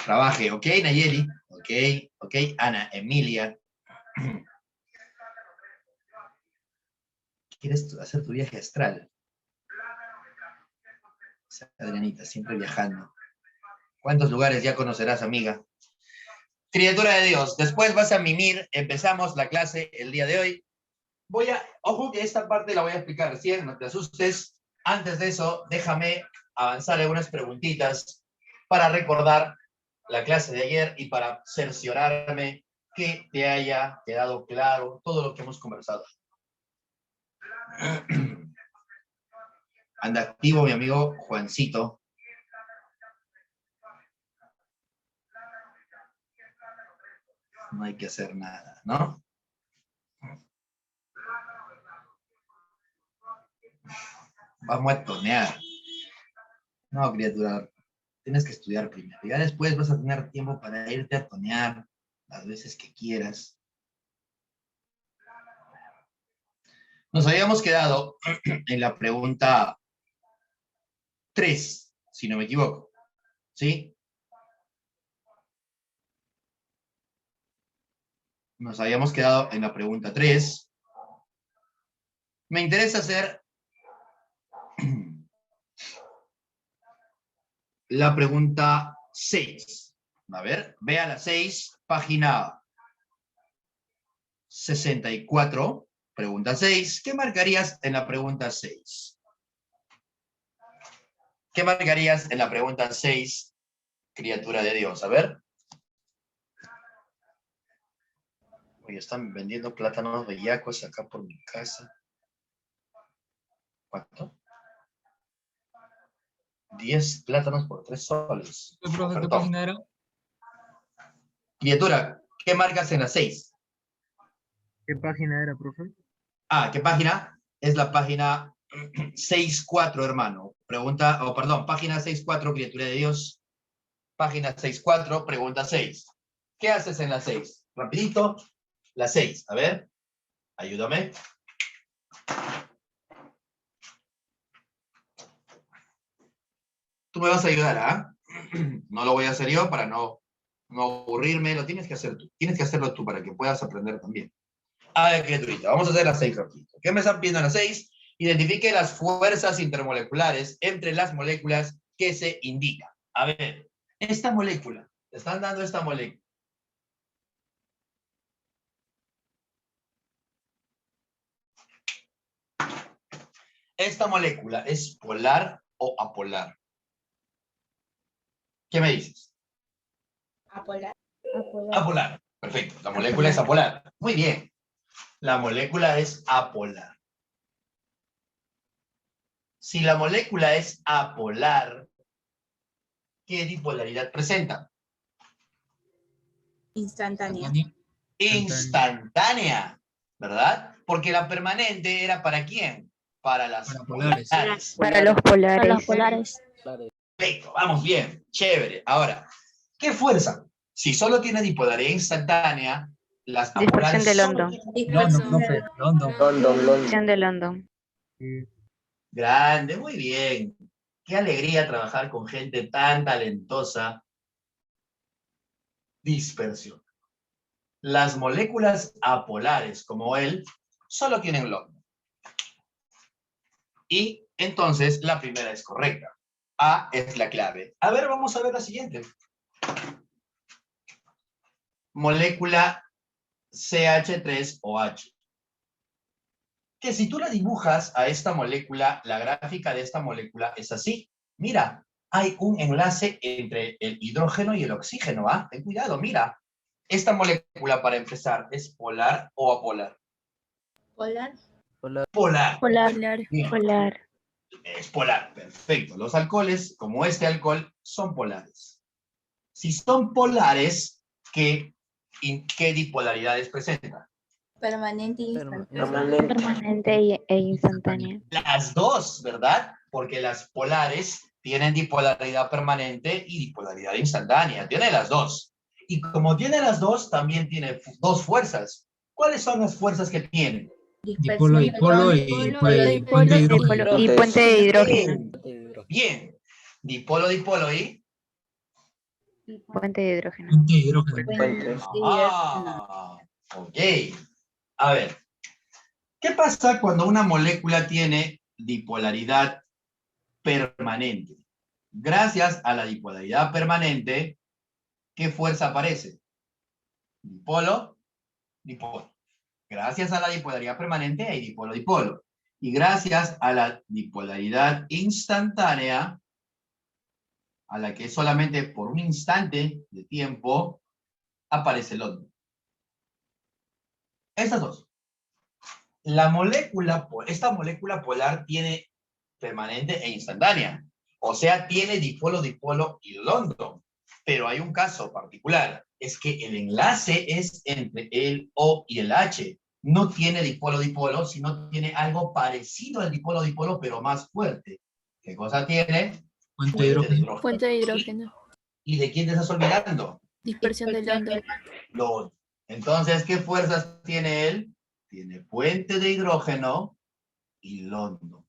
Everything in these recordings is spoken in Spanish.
Trabaje, ¿ok, Nayeli? Ok, Ana Emilia. ¿Quieres hacer tu viaje astral? Adrianita, siempre viajando. ¿Cuántos lugares ya conocerás, amiga? Criatura de Dios, después vas a mimir, empezamos la clase el día de hoy. Ojo que esta parte la voy a explicar recién, no te asustes. Antes de eso, déjame avanzar algunas preguntitas para recordar la clase de ayer y para cerciorarme que te haya quedado claro todo lo que hemos conversado. Anda activo mi amigo Juancito. No hay que hacer nada, ¿no? Vamos a tonear. No, criatura, tienes que estudiar primero. Ya después vas a tener tiempo para irte a tonear las veces que quieras. Nos habíamos quedado en la pregunta 3, si no me equivoco. ¿Sí? Nos habíamos quedado en la pregunta 3. Me interesa hacer la pregunta 6. A ver, vea la 6, página 64, pregunta 6. ¿Qué marcarías en la pregunta 6? ¿Qué marcarías en la pregunta 6, criatura de Dios? A ver. Oye, están vendiendo plátanos bellacos acá por mi casa. ¿Cuánto? 10 plátanos por 3 soles. ¿Qué, profe, qué página era? Criatura, ¿qué marcas en la 6? ¿Qué página era, profe? ¿Qué página? Es la página 64, hermano. Página 64, criatura de Dios. Página 64, pregunta 6. ¿Qué haces en la 6? Rapidito, la 6. A ver, ayúdame. Tú me vas a ayudar, ¿ah? No lo voy a hacer yo para no aburrirme. Lo tienes que hacer tú. Tienes que hacerlo tú para que puedas aprender también. A ver, criaturita, vamos a hacer la 6 rapidito. ¿Qué me están pidiendo en la 6? Identifique las fuerzas intermoleculares entre las moléculas que se indican. A ver, esta molécula, te están dando esta molécula. ¿Esta molécula es polar o apolar? ¿Qué me dices? Apolar. Apolar. Perfecto. La molécula es apolar. Muy bien. La molécula es apolar. Si la molécula es apolar, ¿qué dipolaridad presenta? Instantánea. Instantánea, ¿verdad? Porque la permanente era ¿para quién? Para las polares. Para los polares. Para los polares. Perfecto, vamos bien, chévere. Ahora, ¿qué fuerza? Si solo tiene dipolaridad instantánea, las Dispersión apolares de solo London. tienen- London, profe. London. Dispersión de London. Grande, muy bien. Qué alegría trabajar con gente tan talentosa. Dispersión. Las moléculas apolares, como él, solo tienen London. Y entonces la primera es correcta. A es la clave. A ver, vamos a ver la siguiente. Molécula CH3OH. Que si tú la dibujas a esta molécula, la gráfica de esta molécula es así. Mira, hay un enlace entre el hidrógeno y el oxígeno, ¿ah? Ten cuidado, mira. Esta molécula, para empezar, ¿es polar o apolar? Polar. Polar. Bien. Polar. Es polar, perfecto. Los alcoholes, como este alcohol, son polares. Si son polares, ¿qué dipolaridades presentan? Permanente e instantánea. Permanente e instantánea. Las dos, ¿verdad? Porque las polares tienen dipolaridad permanente y dipolaridad instantánea. Tiene las dos. Y como tiene las dos, también tiene dos fuerzas. ¿Cuáles son las fuerzas que tiene? Dipolo y puente de hidrógeno. Y puente de hidrógeno. Bien. Dipolo y Puente de hidrógeno. Puente de hidrógeno. Puentes. Ah, ok. A ver, ¿qué pasa cuando una molécula tiene dipolaridad permanente? Gracias a la dipolaridad permanente, ¿qué fuerza aparece? Dipolo, dipolo. Gracias a la dipolaridad permanente hay dipolo, dipolo. Y gracias a la dipolaridad instantánea, a la que solamente por un instante de tiempo aparece el otro. Estas dos. Esta molécula polar tiene permanente e instantánea. O sea, tiene dipolo, dipolo y London. Pero hay un caso particular. Es que el enlace es entre el O y el H. No tiene dipolo, dipolo, sino tiene algo parecido al dipolo, dipolo, pero más fuerte. ¿Qué cosa tiene? Puente de hidrógeno. Fuente de hidrógeno. ¿Y de quién te estás olvidando? Dispersión de London. London. Entonces, ¿qué fuerzas tiene él? Tiene puente de hidrógeno y London.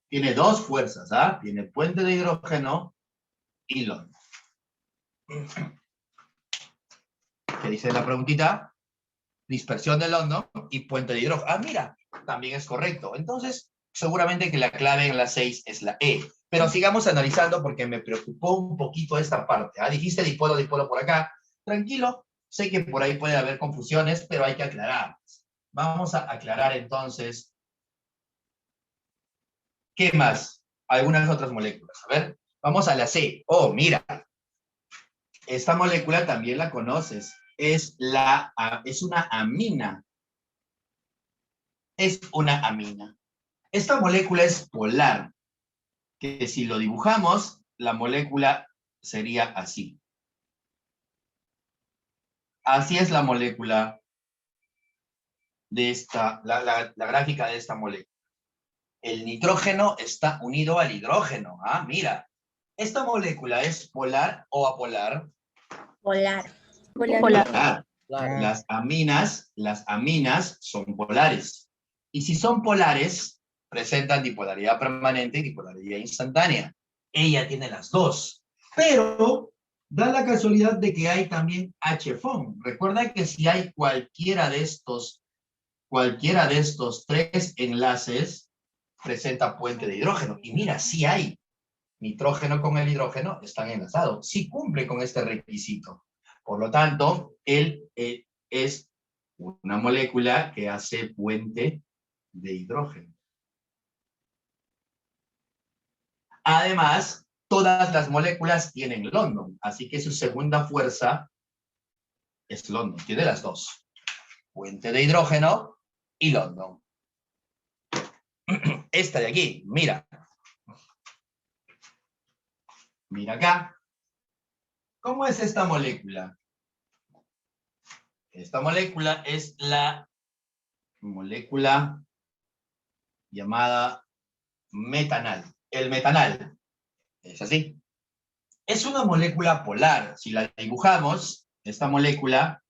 Tiene dos fuerzas, ¿ah? Tiene puente de hidrógeno y London. ¿Qué dice la preguntita? Dispersión de London y puente de hidrógeno. Ah, mira, también es correcto. Entonces, seguramente que la clave en la 6 es la E. Pero sigamos analizando porque me preocupó un poquito esta parte. ¿Ah? Dijiste dipolo, dipolo por acá. Tranquilo, sé que por ahí puede haber confusiones, pero hay que aclarar. Vamos a aclarar entonces. ¿Qué más? Algunas otras moléculas. A ver, vamos a la C. Oh, mira. Esta molécula también la conoces. Es una amina. Es una amina. Esta molécula es polar, que si lo dibujamos, la molécula sería así. Así es la molécula de esta, la gráfica de esta molécula. El nitrógeno está unido al hidrógeno. Ah, mira. ¿Esta molécula es polar o apolar? Polar. Polar. Las aminas son polares. Y si son polares, presentan dipolaridad permanente y dipolaridad instantánea. Ella tiene las dos. Pero da la casualidad de que hay también H-FON. Recuerda que si hay cualquiera de estos tres enlaces, presenta puente de hidrógeno. Y mira, sí hay. Nitrógeno con el hidrógeno están enlazados. Sí cumple con este requisito. Por lo tanto, él es una molécula que hace puente de hidrógeno. Además, todas las moléculas tienen London, así que su segunda fuerza es London. Tiene las dos. Puente de hidrógeno y London. Esta de aquí, mira. Mira acá. ¿Cómo es esta molécula? Esta molécula es la molécula llamada metanal. El metanal. Es así. Es una molécula polar. Si la dibujamos, esta molécula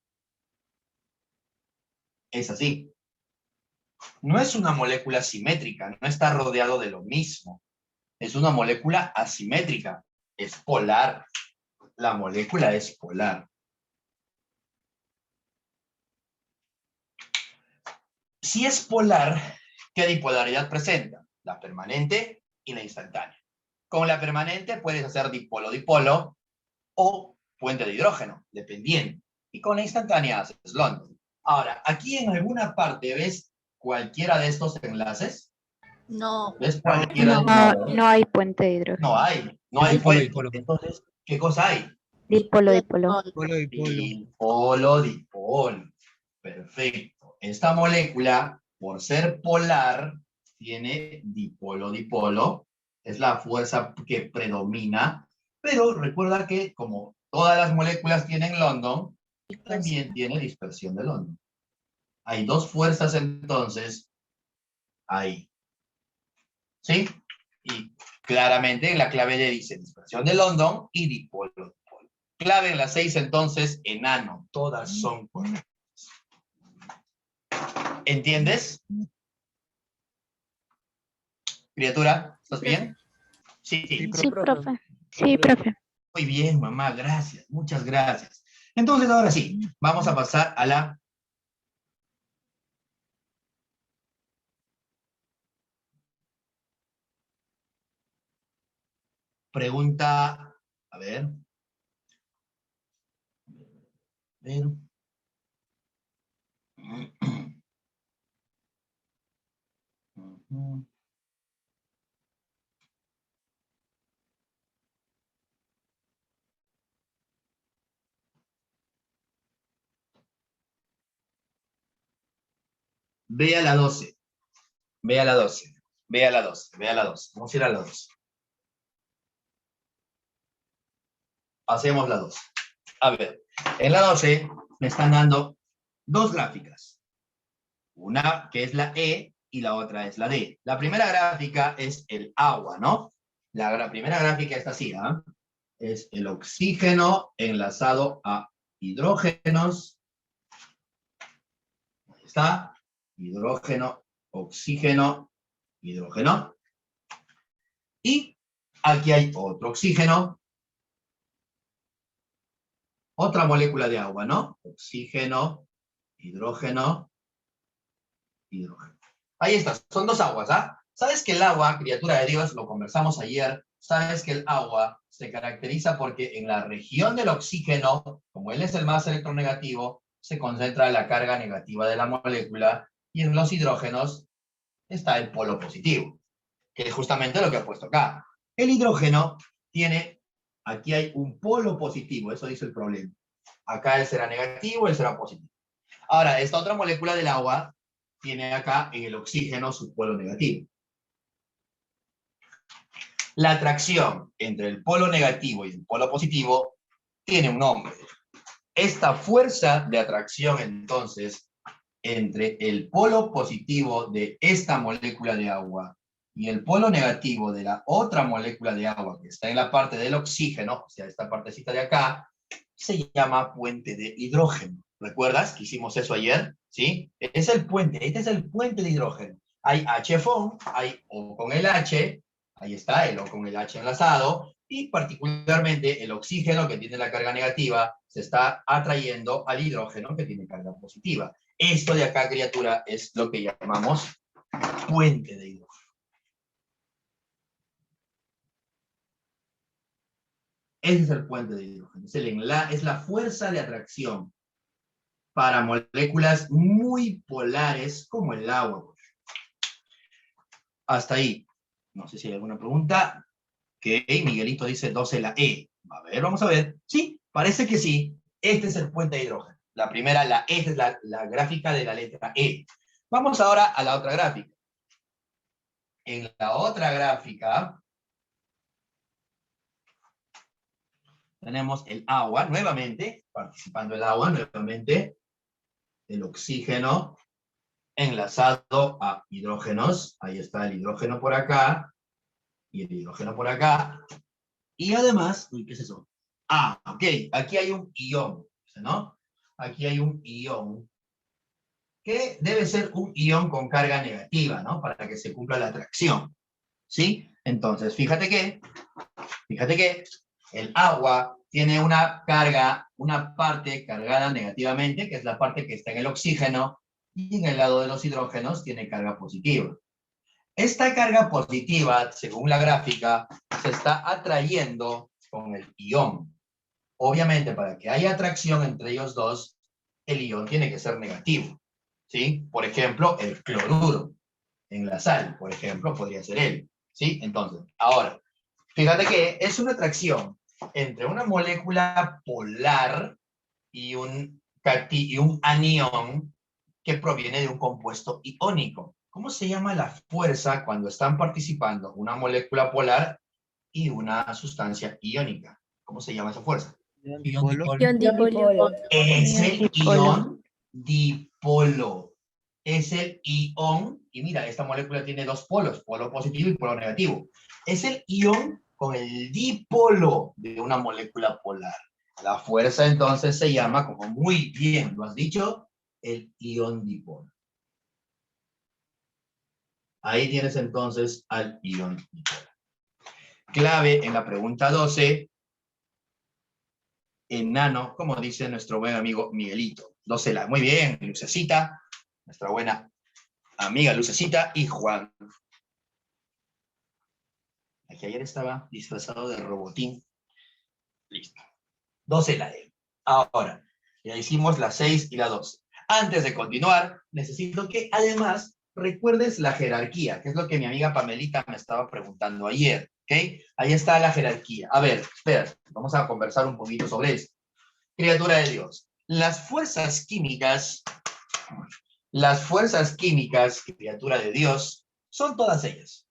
es así. No es una molécula simétrica, no está rodeado de lo mismo. Es una molécula asimétrica. Es polar. La molécula es polar. Si es polar, ¿qué dipolaridad presenta? La permanente y la instantánea. Con la permanente puedes hacer dipolo-dipolo o puente de hidrógeno, dependiendo. Y con la instantánea haces London. Ahora, aquí en alguna parte, ¿ves cualquiera de estos enlaces? No. ¿Ves cualquiera de estos? No hay puente de hidrógeno. No hay Dipolo, puente. dipolo. Entonces, ¿qué cosa hay? Dipolo, dipolo. Dipolo, Dipolo. Perfecto. Esta molécula, por ser polar, tiene dipolo-dipolo. Es la fuerza que predomina. Pero recuerda que como todas las moléculas tienen London, también tiene dispersión de London. Hay dos fuerzas entonces ahí. ¿Sí? Y claramente la clave de dice dispersión de London y dipolo. Clave en la 6 entonces, enano. Todas son correctas. ¿Entiendes? Criatura. ¿Estás bien? Sí, sí. Sí, profe. Sí, profe. Muy bien, mamá, gracias. Muchas gracias. Entonces, ahora sí, vamos a pasar a la pregunta, a ver. Ujú. Ve a la 12. Ve a la 12. Ve a la 12. Ve a la 12. Vamos a ir a la 12. Hacemos la 12. A ver, en la 12 me están dando dos gráficas. Una que es la E y la otra es la D. La primera gráfica es el agua, ¿no? La primera gráfica está así, ¿ah? Es el oxígeno enlazado a hidrógenos. Ahí está. Hidrógeno, oxígeno, hidrógeno. Y aquí hay otro oxígeno. Otra molécula de agua, ¿no? Oxígeno, hidrógeno, hidrógeno. Ahí está, son dos aguas, ¿ah? ¿Sabes que el agua, criatura de Dios, lo conversamos ayer, sabes que el agua se caracteriza porque en la región del oxígeno, como él es el más electronegativo, se concentra la carga negativa de la molécula y en los hidrógenos está el polo positivo, que es justamente lo que ha puesto acá. El hidrógeno tiene, aquí hay un polo positivo, eso dice el problema. Acá él será negativo, él será positivo. Ahora, esta otra molécula del agua tiene acá en el oxígeno su polo negativo. La atracción entre el polo negativo y el polo positivo tiene un nombre. Esta fuerza de atracción, entonces, entre el polo positivo de esta molécula de agua y el polo negativo de la otra molécula de agua que está en la parte del oxígeno, o sea, esta partecita de acá, se llama puente de hidrógeno. ¿Recuerdas que hicimos eso ayer? ¿Sí? Es el puente, este es el puente de hidrógeno. Hay H-FON, hay O con el H, ahí está el O con el H enlazado, y particularmente el oxígeno que tiene la carga negativa se está atrayendo al hidrógeno que tiene carga positiva. Esto de acá, criatura, es lo que llamamos puente de hidrógeno. Ese es el puente de hidrógeno. Es la fuerza de atracción para moléculas muy polares como el agua. Hasta ahí. No sé si hay alguna pregunta. Ok, Miguelito dice 12 la E. A ver, vamos a ver. Sí, parece que sí. Este es el puente de hidrógeno. La primera, la E, es la gráfica de la letra E. Vamos ahora a la otra gráfica. En la otra gráfica tenemos el agua, nuevamente, participando el agua, nuevamente, el oxígeno enlazado a hidrógenos. Ahí está el hidrógeno por acá, y el hidrógeno por acá. Y además, uy, ¿qué es eso? Ah, ok, aquí hay un ion, ¿no? Aquí hay un ion, que debe ser un ion con carga negativa, ¿no? Para que se cumpla la atracción, ¿sí? Entonces, fíjate que el agua tiene una carga, una parte cargada negativamente, que es la parte que está en el oxígeno, y en el lado de los hidrógenos tiene carga positiva. Esta carga positiva, según la gráfica, se está atrayendo con el ion. Obviamente, para que haya atracción entre ellos dos, el ion tiene que ser negativo, ¿sí? Por ejemplo, el cloruro en la sal, por ejemplo, podría ser él, ¿sí? Entonces, ahora, fíjate que es una atracción entre una molécula polar y un anión que proviene de un compuesto iónico. ¿Cómo se llama la fuerza cuando están participando una molécula polar y una sustancia iónica? ¿Cómo se llama esa fuerza? Ion dipolo. Es Ion el dipolo. ion dipolo. Es el ion, y mira, esta molécula tiene dos polos, polo positivo y polo negativo. Es el ion con el dipolo de una molécula polar. La fuerza entonces se llama, como muy bien lo has dicho, el ion dipolo. Ahí tienes entonces al ion dipolo. Clave en la pregunta 12, enano, como dice nuestro buen amigo Miguelito. 12 la. Muy bien, Lucecita, nuestra buena amiga Lucecita y Juan. Aquí ayer estaba disfrazado de robotín. Listo. 12 la E. Ahora, ya hicimos la 6 y la 12. Antes de continuar, necesito que además recuerdes la jerarquía, que es lo que mi amiga Pamelita me estaba preguntando ayer. ¿Ok? Ahí está la jerarquía. A ver, espera, vamos a conversar un poquito sobre esto. Criatura de Dios. Las fuerzas químicas, criatura de Dios, son todas ellas.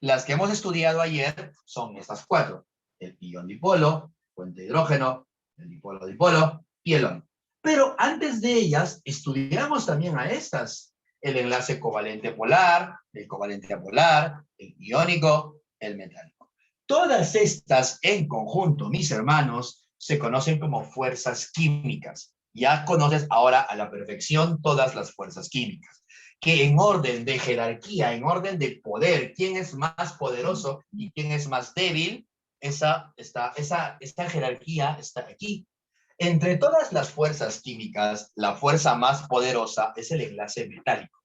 Las que hemos estudiado ayer son estas 4. El ion dipolo, puente de hidrógeno, el dipolo-dipolo y el ON. Pero antes de ellas, estudiamos también a estas. El enlace covalente polar, el covalente apolar, el iónico, el metálico. Todas estas en conjunto, mis hermanos, se conocen como fuerzas químicas. Ya conoces ahora a la perfección todas las fuerzas químicas, que en orden de jerarquía, en orden de poder, quién es más poderoso y quién es más débil, esa jerarquía está aquí. Entre todas las fuerzas químicas, la fuerza más poderosa es el enlace metálico.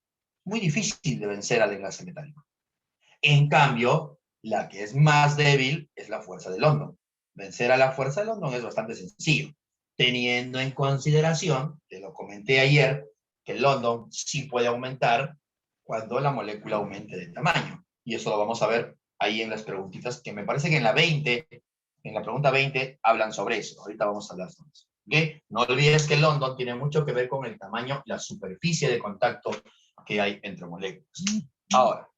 Muy difícil de vencer al enlace metálico. En cambio, la que es más débil es la fuerza de London. Vencer a la fuerza de London es bastante sencillo, teniendo en consideración, te lo comenté ayer, que London sí puede aumentar cuando la molécula aumente de tamaño. Y eso lo vamos a ver ahí en las preguntitas, que me parece que en la pregunta 20, hablan sobre eso. Ahorita vamos a hablar sobre eso. ¿Okay? No olvides que London tiene mucho que ver con el tamaño, la superficie de contacto que hay entre moléculas. Ahora,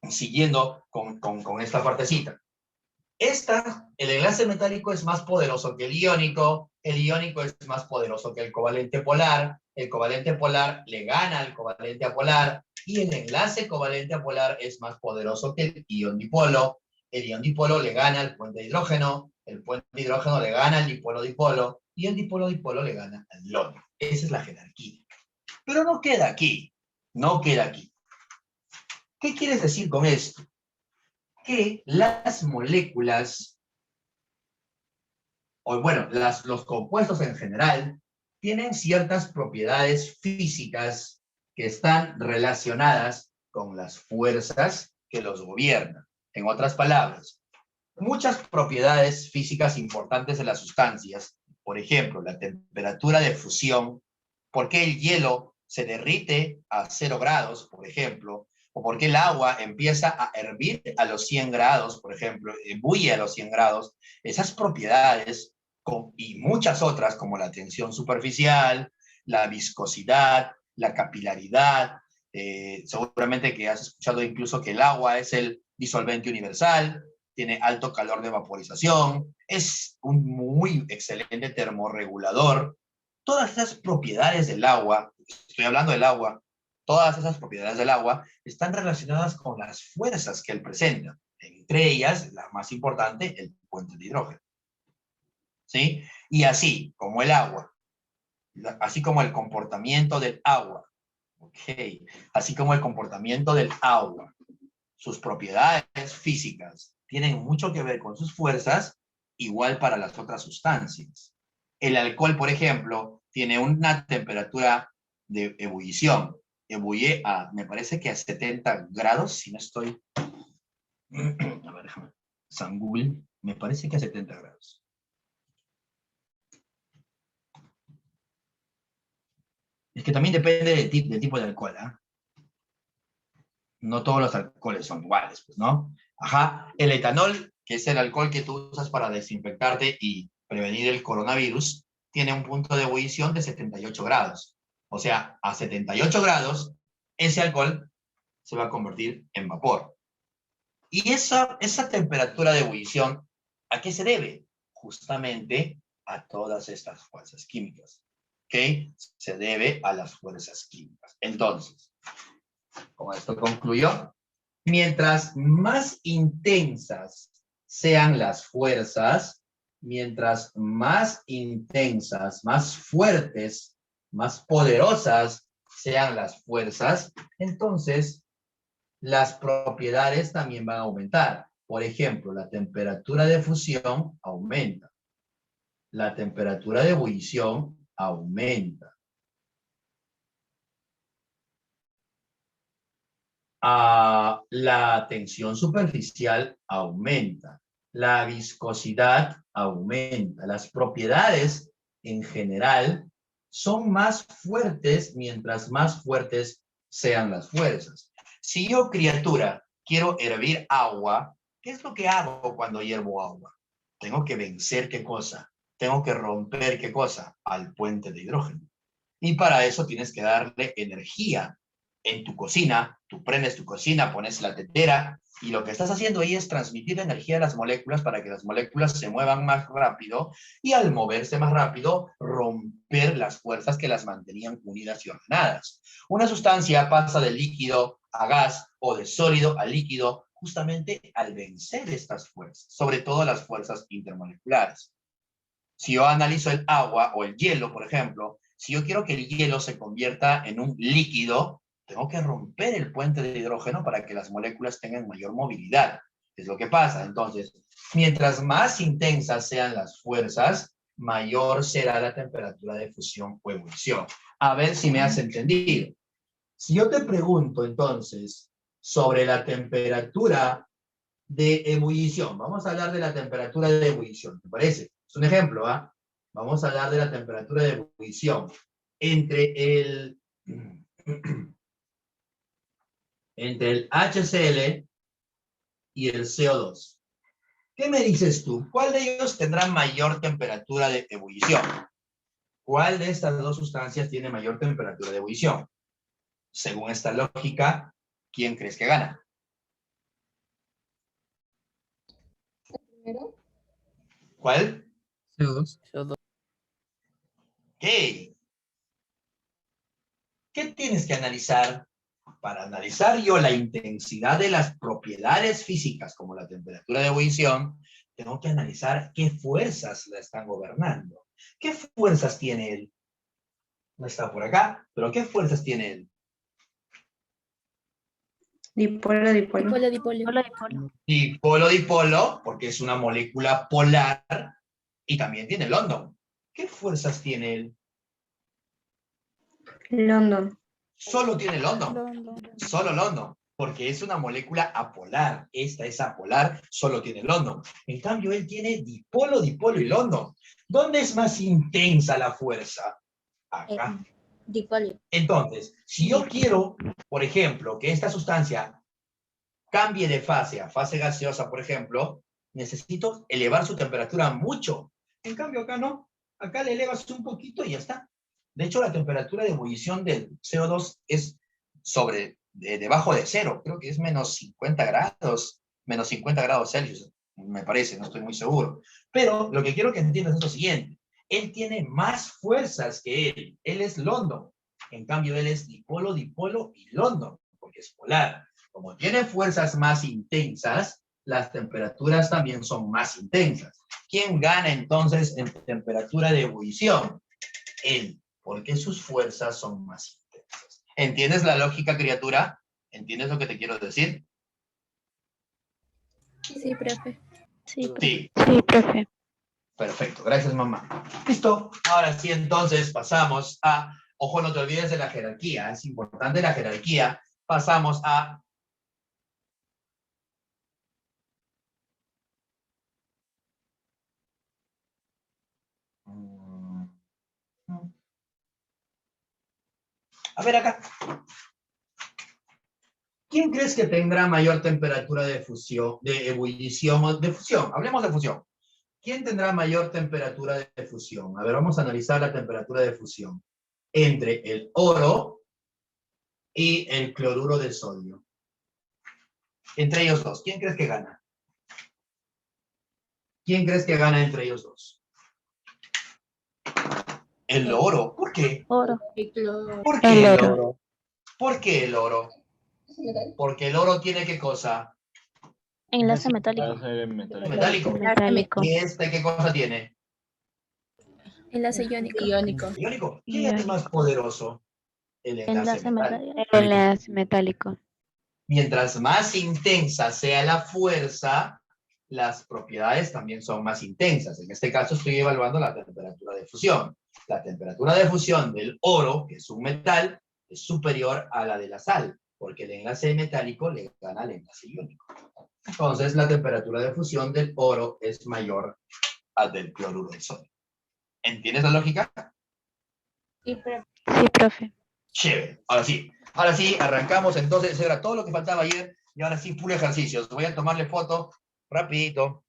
siguiendo con esta partecita. El enlace metálico es más poderoso que el iónico es más poderoso que el covalente polar le gana al covalente apolar, y el enlace covalente apolar es más poderoso que el ion dipolo le gana al puente de hidrógeno, el puente de hidrógeno le gana al dipolo-dipolo, y el dipolo-dipolo le gana al London. Esa es la jerarquía. Pero no queda aquí. ¿Qué quieres decir con esto? Que las moléculas, los compuestos en general, tienen ciertas propiedades físicas que están relacionadas con las fuerzas que los gobiernan. En otras palabras, muchas propiedades físicas importantes de las sustancias, por ejemplo, la temperatura de fusión, por qué el hielo se derrite a 0 grados, por ejemplo, o por qué el agua empieza a hervir a los 100 grados, por ejemplo, bulle a los 100 grados, esas propiedades y muchas otras, como la tensión superficial, la viscosidad, la capilaridad, seguramente que has escuchado incluso que el agua es el disolvente universal, tiene alto calor de vaporización, es un muy excelente termorregulador. Todas esas propiedades del agua, estoy hablando del agua, todas esas propiedades del agua están relacionadas con las fuerzas que él presenta. Entre ellas, la más importante, el puente de hidrógeno. ¿Sí? Y así como el agua, así como el comportamiento del agua, ¿ok? Así como el comportamiento del agua, sus propiedades físicas tienen mucho que ver con sus fuerzas, igual para las otras sustancias. El alcohol, por ejemplo, tiene una temperatura de ebullición. Ebulle me parece que a 70 grados, si no estoy... A ver, déjame. San Google, me parece que a 70 grados. Es que también depende del tipo de alcohol, ¿ah? No todos los alcoholes son iguales, pues, ¿no? Ajá, el etanol, que es el alcohol que tú usas para desinfectarte y prevenir el coronavirus, tiene un punto de ebullición de 78 grados. O sea, a 78 grados, ese alcohol se va a convertir en vapor. Y esa temperatura de ebullición, ¿a qué se debe? Justamente a todas estas fuerzas químicas. ¿Ok? Se debe a las fuerzas químicas. Entonces, con esto concluyó. Mientras más intensas sean las fuerzas, mientras más intensas, más fuertes, más poderosas sean las fuerzas, entonces las propiedades también van a aumentar. Por ejemplo, la temperatura de fusión aumenta. La temperatura de ebullición aumenta. La tensión superficial aumenta. La viscosidad aumenta. Las propiedades en general son más fuertes mientras más fuertes sean las fuerzas. Si yo, criatura, quiero hervir agua, ¿qué es lo que hago cuando hiervo agua? Tengo que vencer ¿qué cosa? Tengo que romper ¿qué cosa? Al puente de hidrógeno. Y para eso tienes que darle energía. En tu cocina, tú prendes tu cocina, pones la tetera, y lo que estás haciendo ahí es transmitir energía a las moléculas para que las moléculas se muevan más rápido, y al moverse más rápido, romper las fuerzas que las mantenían unidas y ordenadas. Una sustancia pasa de líquido a gas o de sólido a líquido justamente al vencer estas fuerzas, sobre todo las fuerzas intermoleculares. Si yo analizo el agua o el hielo, por ejemplo, si yo quiero que el hielo se convierta en un líquido, tengo que romper el puente de hidrógeno para que las moléculas tengan mayor movilidad. Es lo que pasa. Entonces, mientras más intensas sean las fuerzas, mayor será la temperatura de fusión o ebullición. A ver si me has entendido. Si yo te pregunto, entonces, sobre la temperatura de ebullición, vamos a hablar de la temperatura de ebullición, ¿te parece? Es un ejemplo, ¿ah? Vamos a hablar de la temperatura de ebullición entre el HCl y el CO2. ¿Qué me dices tú? ¿Cuál de ellos tendrá mayor temperatura de ebullición? ¿Cuál de estas dos sustancias tiene mayor temperatura de ebullición? Según esta lógica, ¿quién crees que gana? ¿Cuál? CO2. ¿Qué? ¿Qué tienes que analizar? Para analizar yo la intensidad de las propiedades físicas, como la temperatura de ebullición, tengo que analizar qué fuerzas la están gobernando. ¿Qué fuerzas tiene él? No está por acá, pero ¿qué fuerzas tiene él? Dipolo, dipolo. Dipolo, dipolo, porque es una molécula polar, y también tiene London. ¿Qué fuerzas tiene él? London. Solo tiene London. Solo London, porque es una molécula apolar. Esta es apolar, solo tiene London. En cambio, él tiene dipolo, dipolo y London. ¿Dónde es más intensa la fuerza? Acá. Dipolo. Entonces, si yo quiero, por ejemplo, que esta sustancia cambie de fase a fase gaseosa, por ejemplo, necesito elevar su temperatura mucho. En cambio, acá no. Acá le elevas un poquito y ya está. De hecho, la temperatura de ebullición del CO2 es debajo de cero. Creo que es menos 50 grados Celsius, me parece, no estoy muy seguro. Pero lo que quiero que entiendas es lo siguiente. Él tiene más fuerzas que él. Él es London. En cambio, él es dipolo, dipolo y London, porque es polar. Como tiene fuerzas más intensas, las temperaturas también son más intensas. ¿Quién gana entonces en temperatura de ebullición? Él, porque sus fuerzas son más intensas. ¿Entiendes la lógica, criatura? ¿Entiendes lo que te quiero decir? Sí, profe. Sí, Sí. sí, profe. Perfecto, gracias mamá. Listo, ahora sí entonces pasamos a, ojo, no te olvides de la jerarquía, es importante la jerarquía. Pasamos a ver acá. ¿Quién crees que tendrá mayor temperatura de fusión, de ebullición, de fusión? Hablemos de fusión. ¿Quién tendrá mayor temperatura de fusión? A ver, vamos a analizar la temperatura de fusión entre el oro y el cloruro de sodio. Entre ellos dos, ¿quién crees que gana? ¿Quién crees que gana entre ellos dos? El oro. ¿Por qué? Oro. ¿Por qué El el oro. oro? ¿Por qué el oro? Porque el oro tiene ¿qué cosa? Enlace metálico. Metálico. Metálico. ¿Y este qué cosa tiene? Enlace iónico. Iónico. ¿Quién es más poderoso? El enlace Enlace metálico. metálico. Enlace metálico. Mientras más intensa sea la fuerza, las propiedades también son más intensas. En este caso estoy evaluando la temperatura de fusión. La temperatura de fusión del oro, que es un metal, es superior a la de la sal, porque el enlace metálico le gana al enlace iónico. Entonces, la temperatura de fusión del oro es mayor al del cloruro de sodio. ¿Entiendes la lógica? Sí, profe. Chévere. Ahora sí, arrancamos. Entonces, eso era todo lo que faltaba ayer. Y ahora sí, puro ejercicios. Voy a tomarle foto rapidito.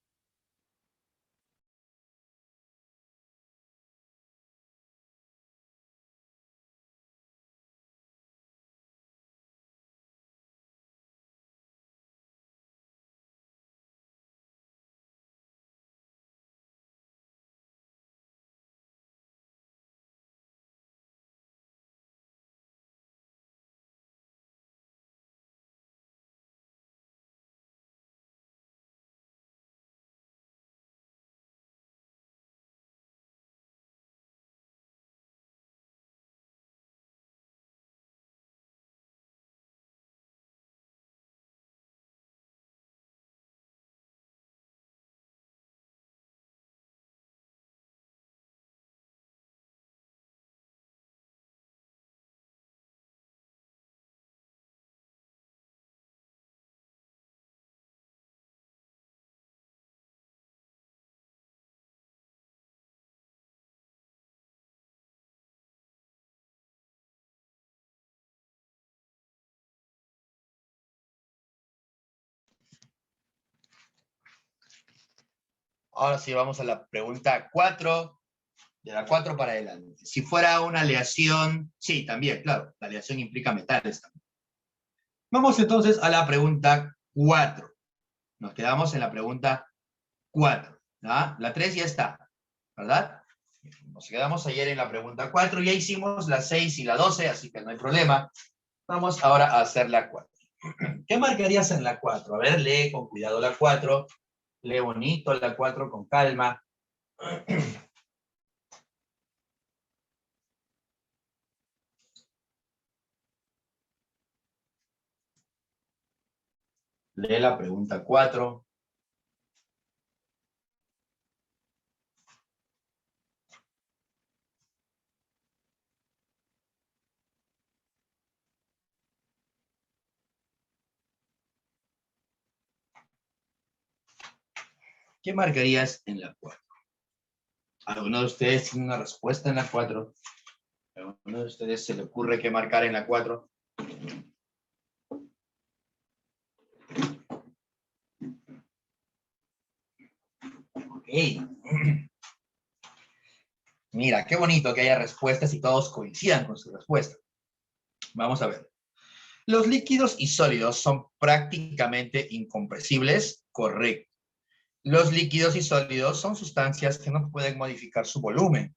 Ahora sí, vamos a la pregunta 4, de la 4 para adelante. Si fuera una aleación, sí, también, claro, la aleación implica metales también. Vamos entonces a la pregunta 4. Nos quedamos en la pregunta 4. ¿Ah? La 3 ya está, ¿verdad? Nos quedamos ayer en la pregunta 4, ya hicimos la 6 y la 12, así que no hay problema. Vamos ahora a hacer la 4. ¿Qué marcarías en la 4? A ver, lee con cuidado la 4. Lee bonito la 4 con calma. Lee la pregunta 4. ¿Qué marcarías en la 4? ¿Alguno de ustedes tiene una respuesta en la 4? ¿Alguno de ustedes se le ocurre qué marcar en la 4? Ok. Mira, qué bonito que haya respuestas y todos coincidan con su respuesta. Vamos a ver. Los líquidos y sólidos son prácticamente incompresibles, correcto. Los líquidos y sólidos son sustancias que no pueden modificar su volumen.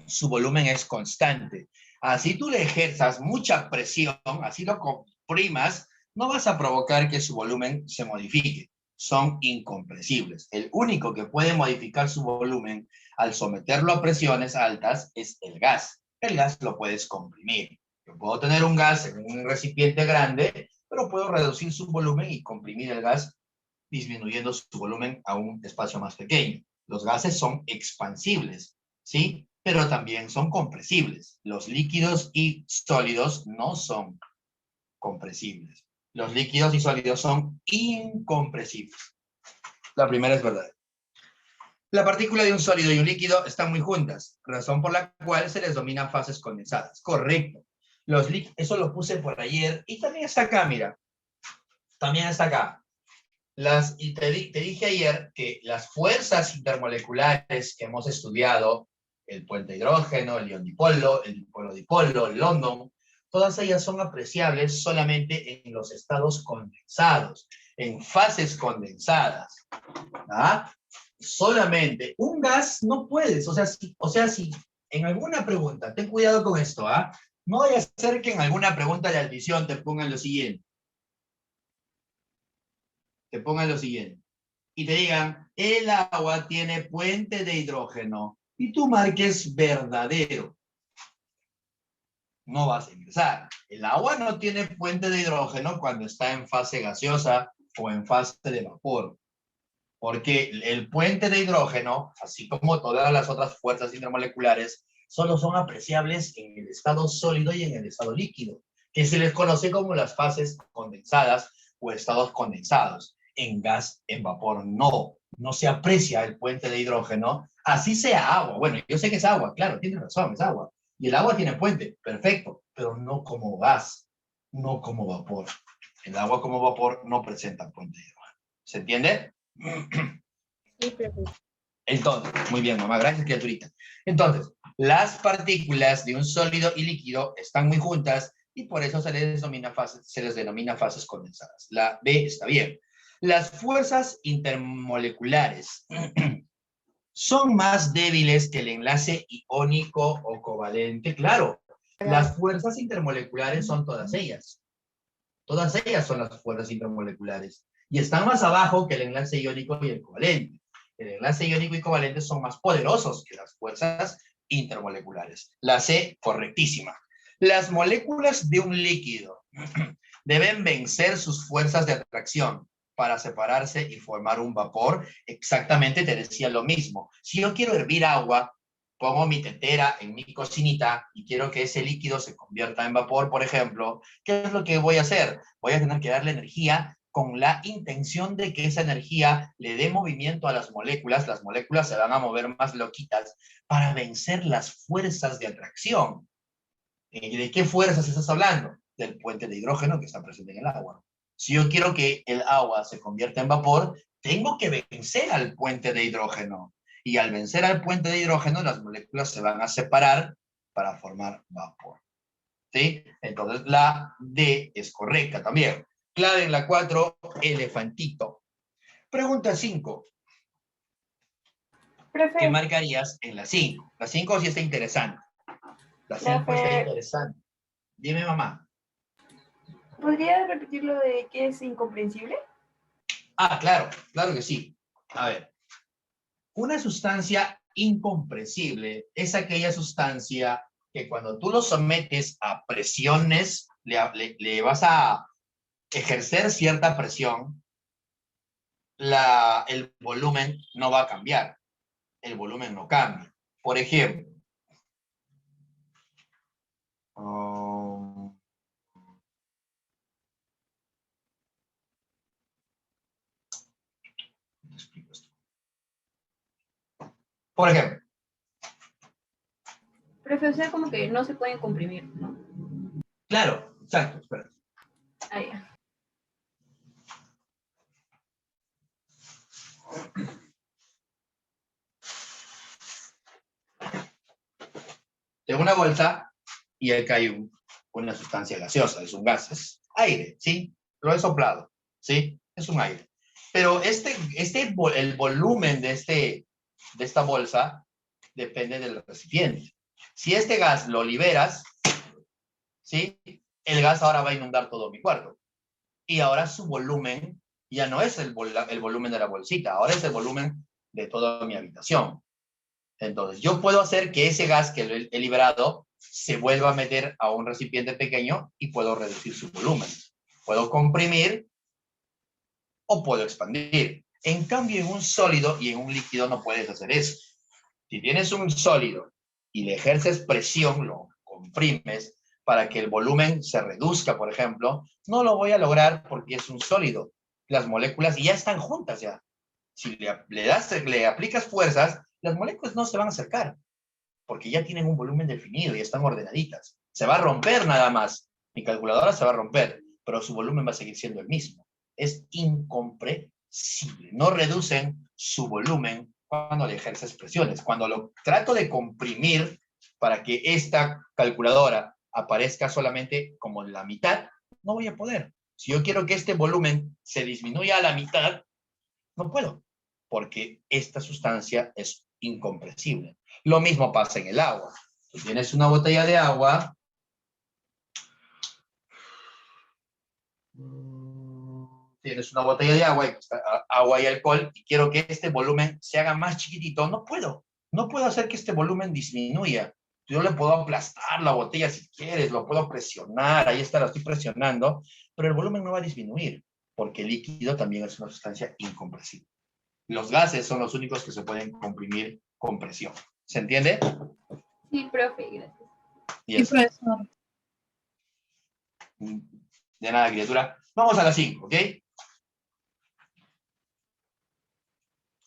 Su volumen es constante. Así tú le ejerzas mucha presión, así lo comprimas, no vas a provocar que su volumen se modifique. Son incompresibles. El único que puede modificar su volumen al someterlo a presiones altas es el gas. El gas lo puedes comprimir. Yo puedo tener un gas en un recipiente grande, pero puedo reducir su volumen y comprimir el gas disminuyendo su volumen a un espacio más pequeño. Los gases son expansibles, ¿sí? Pero también son compresibles. Los líquidos y sólidos no son compresibles. Los líquidos y sólidos son incompresibles. La primera es verdad. La partícula de un sólido y un líquido están muy juntas, razón por la cual se les denomina fases condensadas. Correcto. Eso lo puse por ayer y también está acá, mira. También está acá. Y te dije ayer que las fuerzas intermoleculares que hemos estudiado, el puente hidrógeno, el ion-dipolo, el dipolo-dipolo, el London, todas ellas son apreciables solamente en los estados condensados, en fases condensadas. ¿Ah? Solamente un gas no puedes, o sea, si en alguna pregunta, ten cuidado con esto, ¿ah? No vaya a ser que en alguna pregunta de admisión te pongan lo siguiente. Y te digan, el agua tiene puente de hidrógeno, y tú marques verdadero. no vas a ingresar. El agua no tiene puente de hidrógeno cuando está en fase gaseosa o en fase de vapor. Porque el puente de hidrógeno, así como todas las otras fuerzas intermoleculares, solo son apreciables en el estado sólido y en el estado líquido, que se les conoce como las fases condensadas o estados condensados. En gas, en vapor, no se aprecia el puente de hidrógeno, así sea agua. Bueno, yo sé que es agua, claro, tienes razón, es agua. Y el agua tiene puente, perfecto, pero no como gas, no como vapor. El agua como vapor no presenta puente de hidrógeno. ¿Se entiende? Sí, profe. Entonces, muy bien, mamá, gracias, criaturita. Entonces, las partículas de un sólido y líquido están muy juntas y por eso se les denomina fases condensadas. La B está bien. Las fuerzas intermoleculares son más débiles que el enlace iónico o covalente. Claro, las fuerzas intermoleculares son todas ellas. Todas ellas son las fuerzas intermoleculares. Y están más abajo que el enlace iónico y el covalente. El enlace iónico y covalente son más poderosos que las fuerzas intermoleculares. La C, correctísima. Las moléculas de un líquido deben vencer sus fuerzas de atracción para separarse y formar un vapor. Exactamente te decía lo mismo. Si yo quiero hervir agua, pongo mi tetera en mi cocinita y quiero que ese líquido se convierta en vapor, por ejemplo, ¿qué es lo que voy a hacer? Voy a tener que darle energía con la intención de que esa energía le dé movimiento a las moléculas se van a mover más loquitas para vencer las fuerzas de atracción. ¿Y de qué fuerzas estás hablando? Del puente de hidrógeno que está presente en el agua. Si yo quiero que el agua se convierta en vapor, tengo que vencer al puente de hidrógeno. Y al vencer al puente de hidrógeno, las moléculas se van a separar para formar vapor. ¿Sí? Entonces la D es correcta también. Clave en la 4, elefantito. Pregunta 5. ¿Qué Profe, marcarías en la 5? La 5 sí está interesante. La 5 está interesante. Dime, mamá. ¿podría repetir lo de que es incomprensible? Ah, claro, claro que sí. A ver. Una sustancia incompresible es aquella sustancia que cuando tú lo sometes a presiones, le vas a ejercer cierta presión, el volumen no va a cambiar. El volumen no cambia. Por ejemplo, ¿cómo te explico esto? Por ejemplo, Profe, o sea, como que no se pueden comprimir, ¿no? claro, exacto, espera. Ah, ya. Tengo una bolsa y ahí cae una sustancia gaseosa, es un gas, es aire, ¿sí? Lo he soplado, ¿sí? Es un aire. Pero el volumen de esta bolsa depende del recipiente. Si este gas lo liberas, ¿sí? El gas ahora va a inundar todo mi cuarto. Y ahora su volumen ya no es el volumen de la bolsita, ahora es el volumen de toda mi habitación. Entonces, yo puedo hacer que ese gas que he liberado se vuelva a meter a un recipiente pequeño y puedo reducir su volumen. Puedo comprimir o puedo expandir. En cambio, en un sólido y en un líquido no puedes hacer eso. Si tienes un sólido y le ejerces presión, lo comprimes para que el volumen se reduzca, por ejemplo, no lo voy a lograr porque es un sólido. Las moléculas ya están juntas ya. Si le aplicas fuerzas, las moléculas no se van a acercar porque ya tienen un volumen definido y están ordenaditas. Se va a romper nada más. Mi calculadora se va a romper, pero su volumen va a seguir siendo el mismo. Es incomprensible. No reducen su volumen cuando le ejerces presiones. Cuando lo trato de comprimir para que esta calculadora aparezca solamente como la mitad, no voy a poder. Si yo quiero que este volumen se disminuya a la mitad, no puedo, porque esta sustancia es incompresible. Lo mismo pasa en el agua. Tú tienes una botella de agua, agua y alcohol, y quiero que este volumen se haga más chiquitito. No puedo hacer que este volumen disminuya. Yo le puedo aplastar la botella si quieres, lo puedo presionar, ahí está, lo estoy presionando, pero el volumen no va a disminuir, porque el líquido también es una sustancia incompresible. Los gases son los únicos que se pueden comprimir con presión. ¿Se entiende? Sí, profe, gracias. Yes. profesor. De nada, criatura. Vamos a la 5, ¿ok?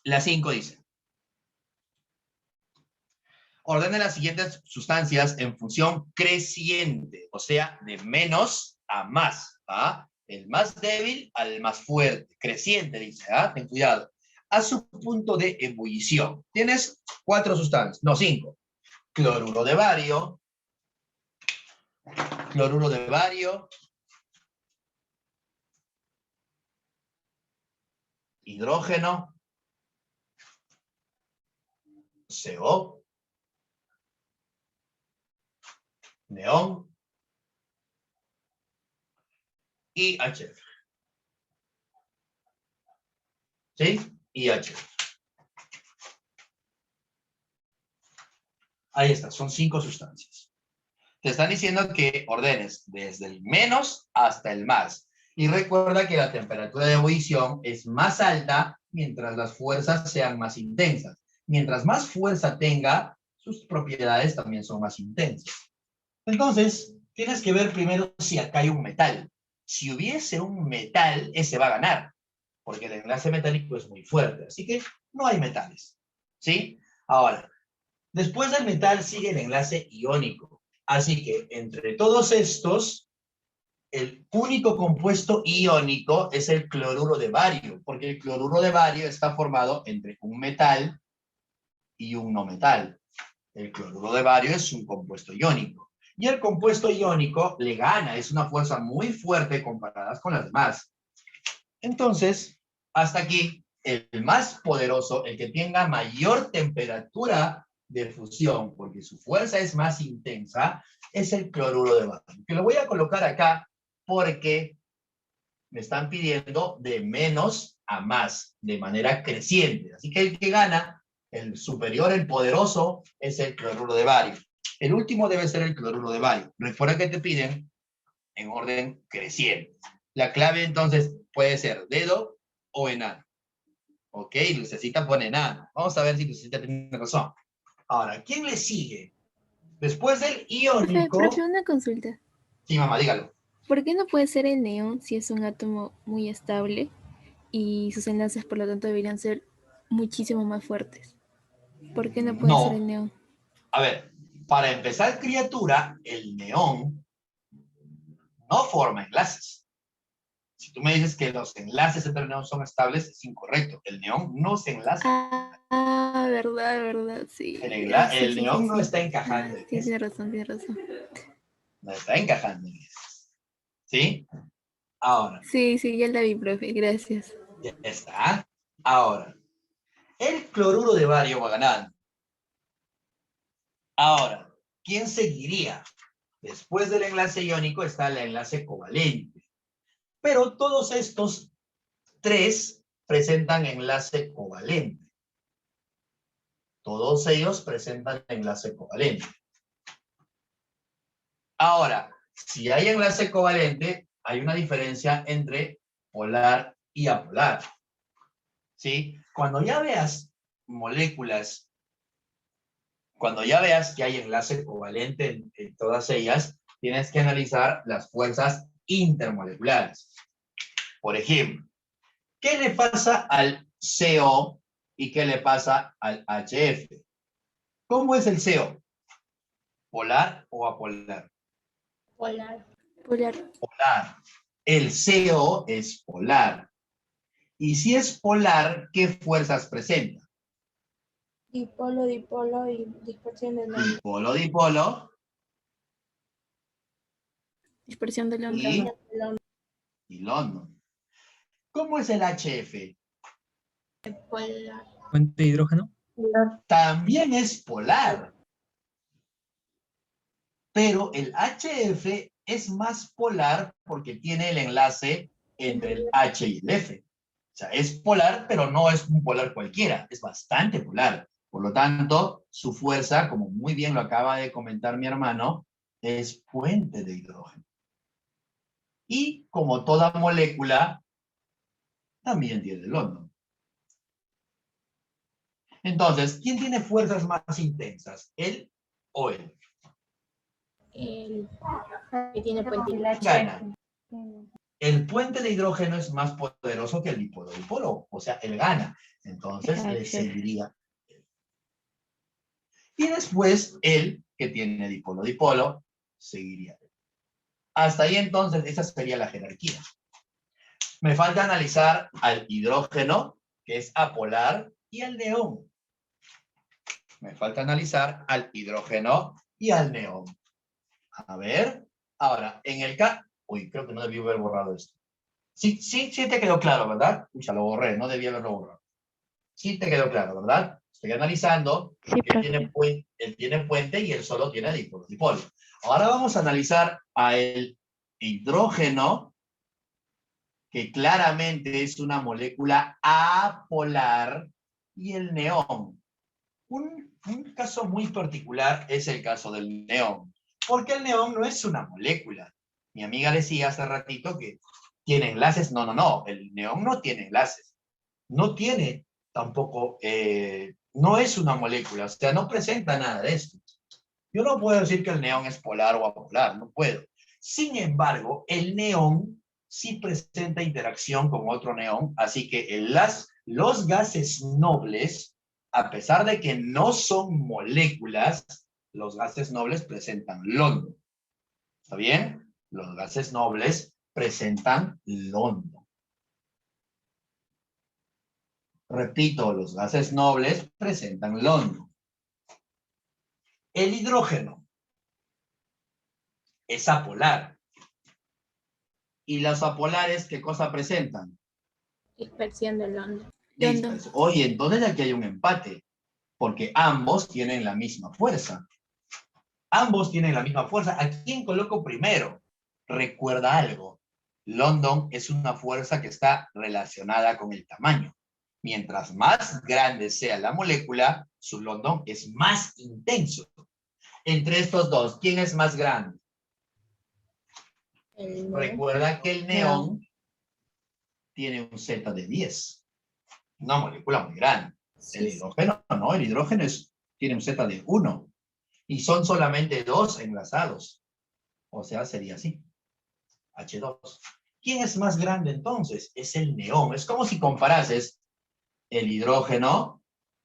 La 5 dice: ordene las siguientes sustancias en función creciente, o sea, de menos a más, ¿ah? El más débil al más fuerte, creciente, dice, ¿ah? Ten cuidado. A su punto de ebullición. Tienes 4 sustancias, no, 5. Cloruro de bario, hidrógeno, CO, neón y HF. ¿Sí? Y HF. Ahí está, son 5 sustancias. Te están diciendo que ordenes desde el menos hasta el más. Y recuerda que la temperatura de ebullición es más alta mientras las fuerzas sean más intensas. Mientras más fuerza tenga, sus propiedades también son más intensas. Entonces, tienes que ver primero si acá hay un metal. Si hubiese un metal, ese va a ganar, porque el enlace metálico es muy fuerte. Así que no hay metales. ¿Sí? Ahora, después del metal sigue el enlace iónico. Así que entre todos estos, el único compuesto iónico es el cloruro de bario, porque el cloruro de bario está formado entre un metal y un no metal. El cloruro de bario es un compuesto iónico. Y el compuesto iónico le gana, es una fuerza muy fuerte comparadas con las demás. Entonces, hasta aquí, el más poderoso, el que tenga mayor temperatura de fusión, porque su fuerza es más intensa, es el cloruro de bario. Que lo voy a colocar acá porque me están pidiendo de menos a más, de manera creciente. Así que el que gana, el superior, el poderoso, es el cloruro de bario. El último debe ser el cloruro de bario. Recuerda que te piden en orden creciente. La clave entonces puede ser dedo o enano. Ok, Lucecita pone enano. Vamos a ver si Lucecita tiene razón. Ahora, ¿quién le sigue? Después del iónico... Profe, una consulta. Sí, mamá, dígalo. ¿Por qué no puede ser el neón si es un átomo muy estable y sus enlaces por lo tanto deberían ser muchísimo más fuertes? ¿Por qué no puede ser el neón? A ver, para empezar, criatura, el neón no forma enlaces. Si tú me dices que los enlaces entre el neón son estables, es incorrecto. El neón no se enlaza. Verdad, sí. El neón no está encajando en Sí, eso. tiene razón. No está encajando en eso. ¿Sí? Ahora. Sí, ya la vi, profe, gracias. Ya está. Ahora. El cloruro de bario va ganando. Ahora, ¿quién seguiría? Después del enlace iónico está el enlace covalente. Pero todos estos 3 presentan enlace covalente. Todos ellos presentan enlace covalente. Ahora, si hay enlace covalente, hay una diferencia entre polar y apolar. ¿Sí? Cuando ya veas moléculas, cuando ya veas que hay enlace covalente en todas ellas, tienes que analizar las fuerzas intermoleculares. Por ejemplo, ¿qué le pasa al CO y qué le pasa al HF? ¿Cómo es el CO? ¿Polar o apolar? Polar. Polar. El CO es polar. Y si es polar, ¿qué fuerzas presenta? Dipolo y dispersión del onda. Dipolo. Dispersión del onda. Y London. ¿Cómo es el HF? Polar. Fuente de hidrógeno. También es polar. Pero el HF es más polar porque tiene el enlace entre el H y el F. O sea, es polar, pero no es un polar cualquiera. Es bastante polar. Por lo tanto, su fuerza, como muy bien lo acaba de comentar mi hermano, es puente de hidrógeno. Y como toda molécula, también tiene London. Entonces, ¿quién tiene fuerzas más intensas? ¿Él o él? El que tiene puente. Gana. El puente de hidrógeno es más poderoso que el dipolo-dipolo, o sea, él gana. Entonces, le seguiría. Y después, él, que tiene dipolo-dipolo, seguiría. Hasta ahí, entonces, esa sería la jerarquía. Me falta analizar al hidrógeno, que es apolar, y al neón. Me falta analizar al hidrógeno y al neón. A ver, ahora, en el caso... Uy, creo que no debí haber borrado esto. Sí te quedó claro, ¿verdad? Ya lo borré, no debí haberlo borrado. Sí te quedó claro, ¿verdad? Estoy analizando, Sí, él tiene puente y él solo tiene dipolo. Ahora vamos a analizar al hidrógeno, que claramente es una molécula apolar, y el neón. Un caso muy particular es el caso del neón, porque el neón no es una molécula. Mi amiga decía hace ratito que tiene enlaces. No, el neón no tiene enlaces. No tiene tampoco, no es una molécula, o sea, no presenta nada de esto. Yo no puedo decir que el neón es polar o apolar, no puedo. Sin embargo, el neón sí presenta interacción con otro neón, así que los gases nobles, a pesar de que no son moléculas, los gases nobles presentan London. ¿Está bien? Los gases nobles presentan London. Repito, los gases nobles presentan London. El hidrógeno es apolar. ¿Y los apolares qué cosa presentan? Dispersión de London. Oye, entonces aquí hay un empate, porque ambos tienen la misma fuerza. Ambos tienen la misma fuerza. ¿A quién coloco primero? Recuerda algo. London es una fuerza que está relacionada con el tamaño. Mientras más grande sea la molécula, su London es más intenso. Entre estos dos, ¿quién es más grande? Recuerda que el neón tiene un Z de 10. Una molécula muy grande. El hidrógeno no, el hidrógeno tiene un Z de 1. Y son solamente 2 enlazados. O sea, sería así. H2. ¿Quién es más grande entonces? Es el neón. Es como si comparases el hidrógeno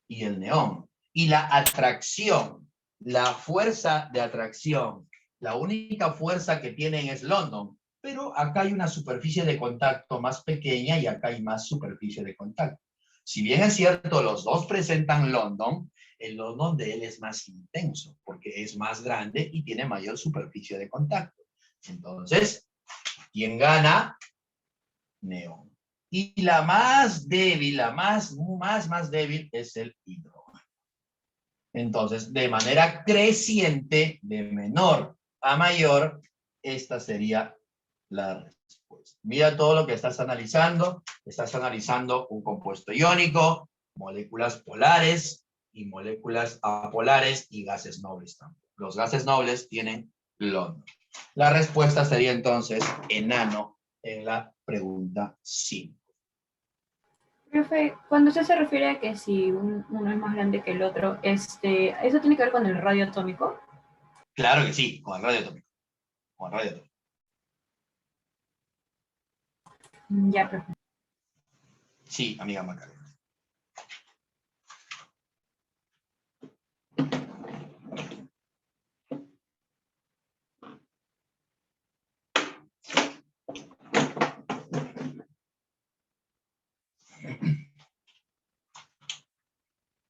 y el neón. Y la atracción, la fuerza de atracción, la única fuerza que tienen es London. Pero acá hay una superficie de contacto más pequeña y acá hay más superficie de contacto. Si bien es cierto, los dos presentan London, el London de él es más intenso, porque es más grande y tiene mayor superficie de contacto. Entonces, ¿quién gana? Neón. Y la más débil, la más débil es el hidrógeno. Entonces, de manera creciente, de menor a mayor, esta sería la respuesta. Mira todo lo que estás analizando. Estás analizando un compuesto iónico, moléculas polares y moléculas apolares y gases nobles también. Los gases nobles tienen London. La respuesta sería entonces enano en la pregunta 5. Profe, cuando usted se refiere a que si uno es más grande que el otro, ¿eso tiene que ver con el radio atómico? Claro que sí, con el radio atómico. Con el radio atómico. Ya, profe. Sí, amiga Macarena.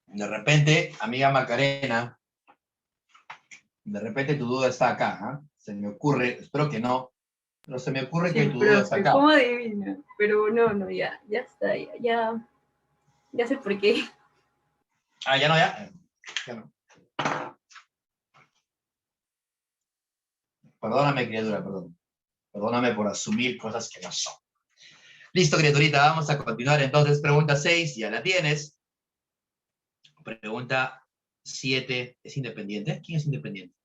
De repente, amiga Macarena, de repente tu duda está acá, ¿eh? Se me ocurre, espero que no, pero se me ocurre que tu duda está acá. ¿Cómo adivina? Pero no, ya está, ya sé por qué. Ah, ya no, ya no. Perdóname, criatura, perdón. Perdóname por asumir cosas que no son. Listo, criaturita, vamos a continuar entonces. Pregunta 6, ya la tienes. Pregunta 7. ¿Es independiente? ¿Quién es independiente?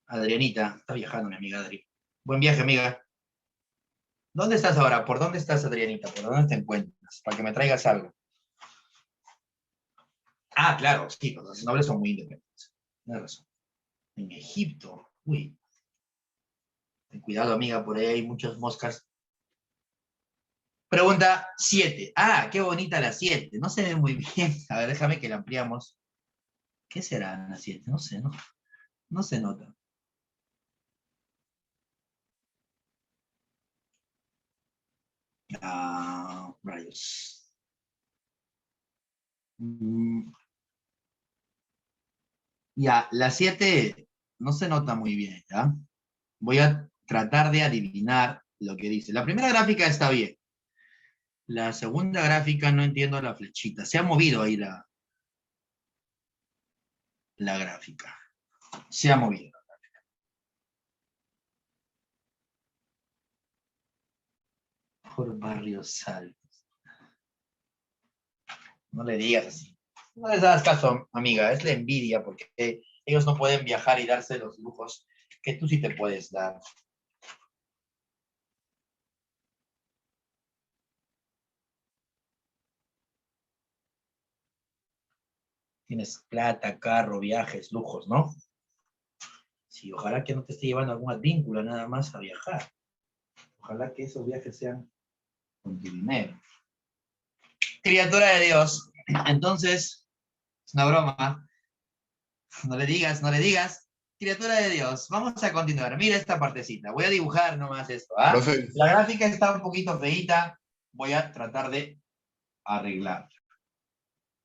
Adrianita. Está viajando mi amiga Adri. Buen viaje, amiga. ¿Dónde estás ahora? ¿Por dónde estás, Adrianita? ¿Por dónde te encuentras? Para que me traigas algo. Ah, claro, sí, los nobles son muy independientes. Tienes razón. En Egipto. Uy. Ten cuidado, amiga, por ahí hay muchas moscas. Pregunta 7. Ah, qué bonita la 7. No se ve muy bien. A ver, déjame que la ampliamos. ¿Qué será la 7? No sé, no se nota. Ah, rayos. Ya, la 7 no se nota muy bien, ¿ya? Voy a tratar de adivinar lo que dice. La primera gráfica está bien. La segunda gráfica no entiendo la flechita. Se ha movido ahí la gráfica. Se ha movido. Por Barrios Altos. No le digas así. No les hagas caso, amiga. Es la envidia porque ellos no pueden viajar y darse los lujos que tú sí te puedes dar. Tienes plata, carro, viajes, lujos, ¿no? Sí, ojalá que no te esté llevando alguna víncula nada más a viajar. Ojalá que esos viajes sean con tu dinero. Criatura de Dios. Entonces, es una broma. No le digas, no le digas. Criatura de Dios. Vamos a continuar. Mira esta partecita. Voy a dibujar nomás esto. ¿Ah? Profe. La gráfica está un poquito feíta. Voy a tratar de arreglarla.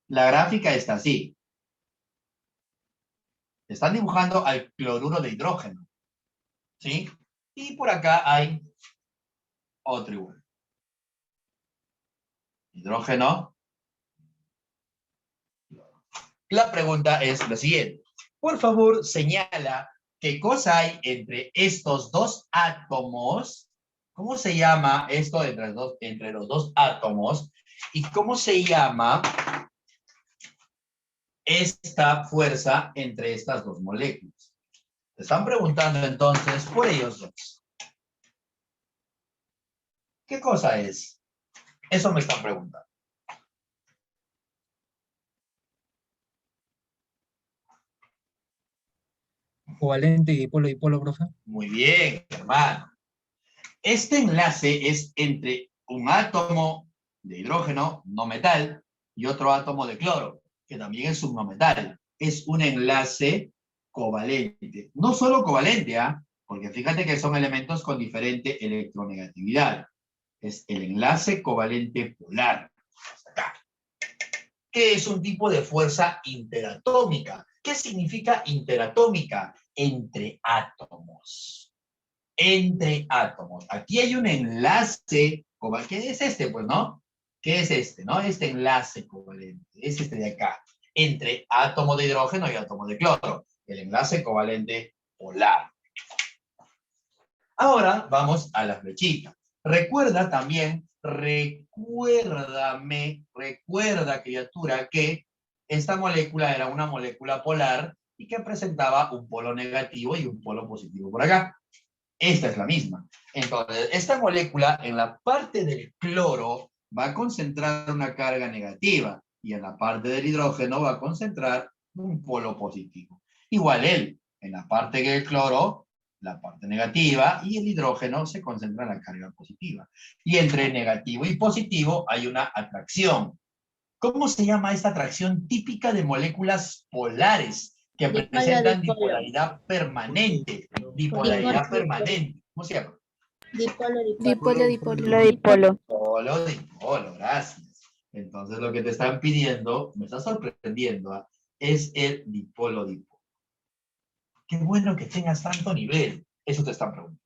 La gráfica está así. Están dibujando al cloruro de hidrógeno. ¿Sí? Y por acá hay otro igual. Hidrógeno. La pregunta es la siguiente. Por favor, señala qué cosa hay entre estos dos átomos. ¿Cómo se llama esto entre los dos átomos? ¿Y cómo se llama esta fuerza entre estas dos moléculas? Te están preguntando entonces por ellos dos. ¿Qué cosa es? Eso me están preguntando. Covalente, dipolo, profe. Muy bien, hermano. Este enlace es entre un átomo de hidrógeno no metal y otro átomo de cloro, que también es un no metal. Es un enlace covalente. No solo covalente, ¿ah? Porque fíjate que son elementos con diferente electronegatividad. Es el enlace covalente polar. Hasta acá. ¿Qué es un tipo de fuerza interatómica? ¿Qué significa interatómica? Entre átomos. Entre átomos. Aquí hay un enlace covalente. ¿Qué es este, pues, no? ¿Qué es este, no? Este enlace covalente. Es este de acá. Entre átomo de hidrógeno y átomo de cloro. El enlace covalente polar. Ahora vamos a la flechita. Recuerda también, recuerda, criatura, que esta molécula era una molécula polar y que presentaba un polo negativo y un polo positivo por acá. Esta es la misma. Entonces, esta molécula en la parte del cloro va a concentrar una carga negativa y en la parte del hidrógeno va a concentrar un polo positivo. Igual él, en la parte del cloro, la parte negativa, y el hidrógeno se concentra en la carga positiva. Y entre negativo y positivo hay una atracción. ¿Cómo se llama esta atracción típica de moléculas polares que presentan dipolaridad permanente? Dipolaridad permanente. ¿Cómo se llama? Dipolo, gracias. Entonces lo que te están pidiendo, me está sorprendiendo, ¿eh? Es el dipolo-dipolo. Qué bueno que tengas tanto nivel. Eso te están preguntando.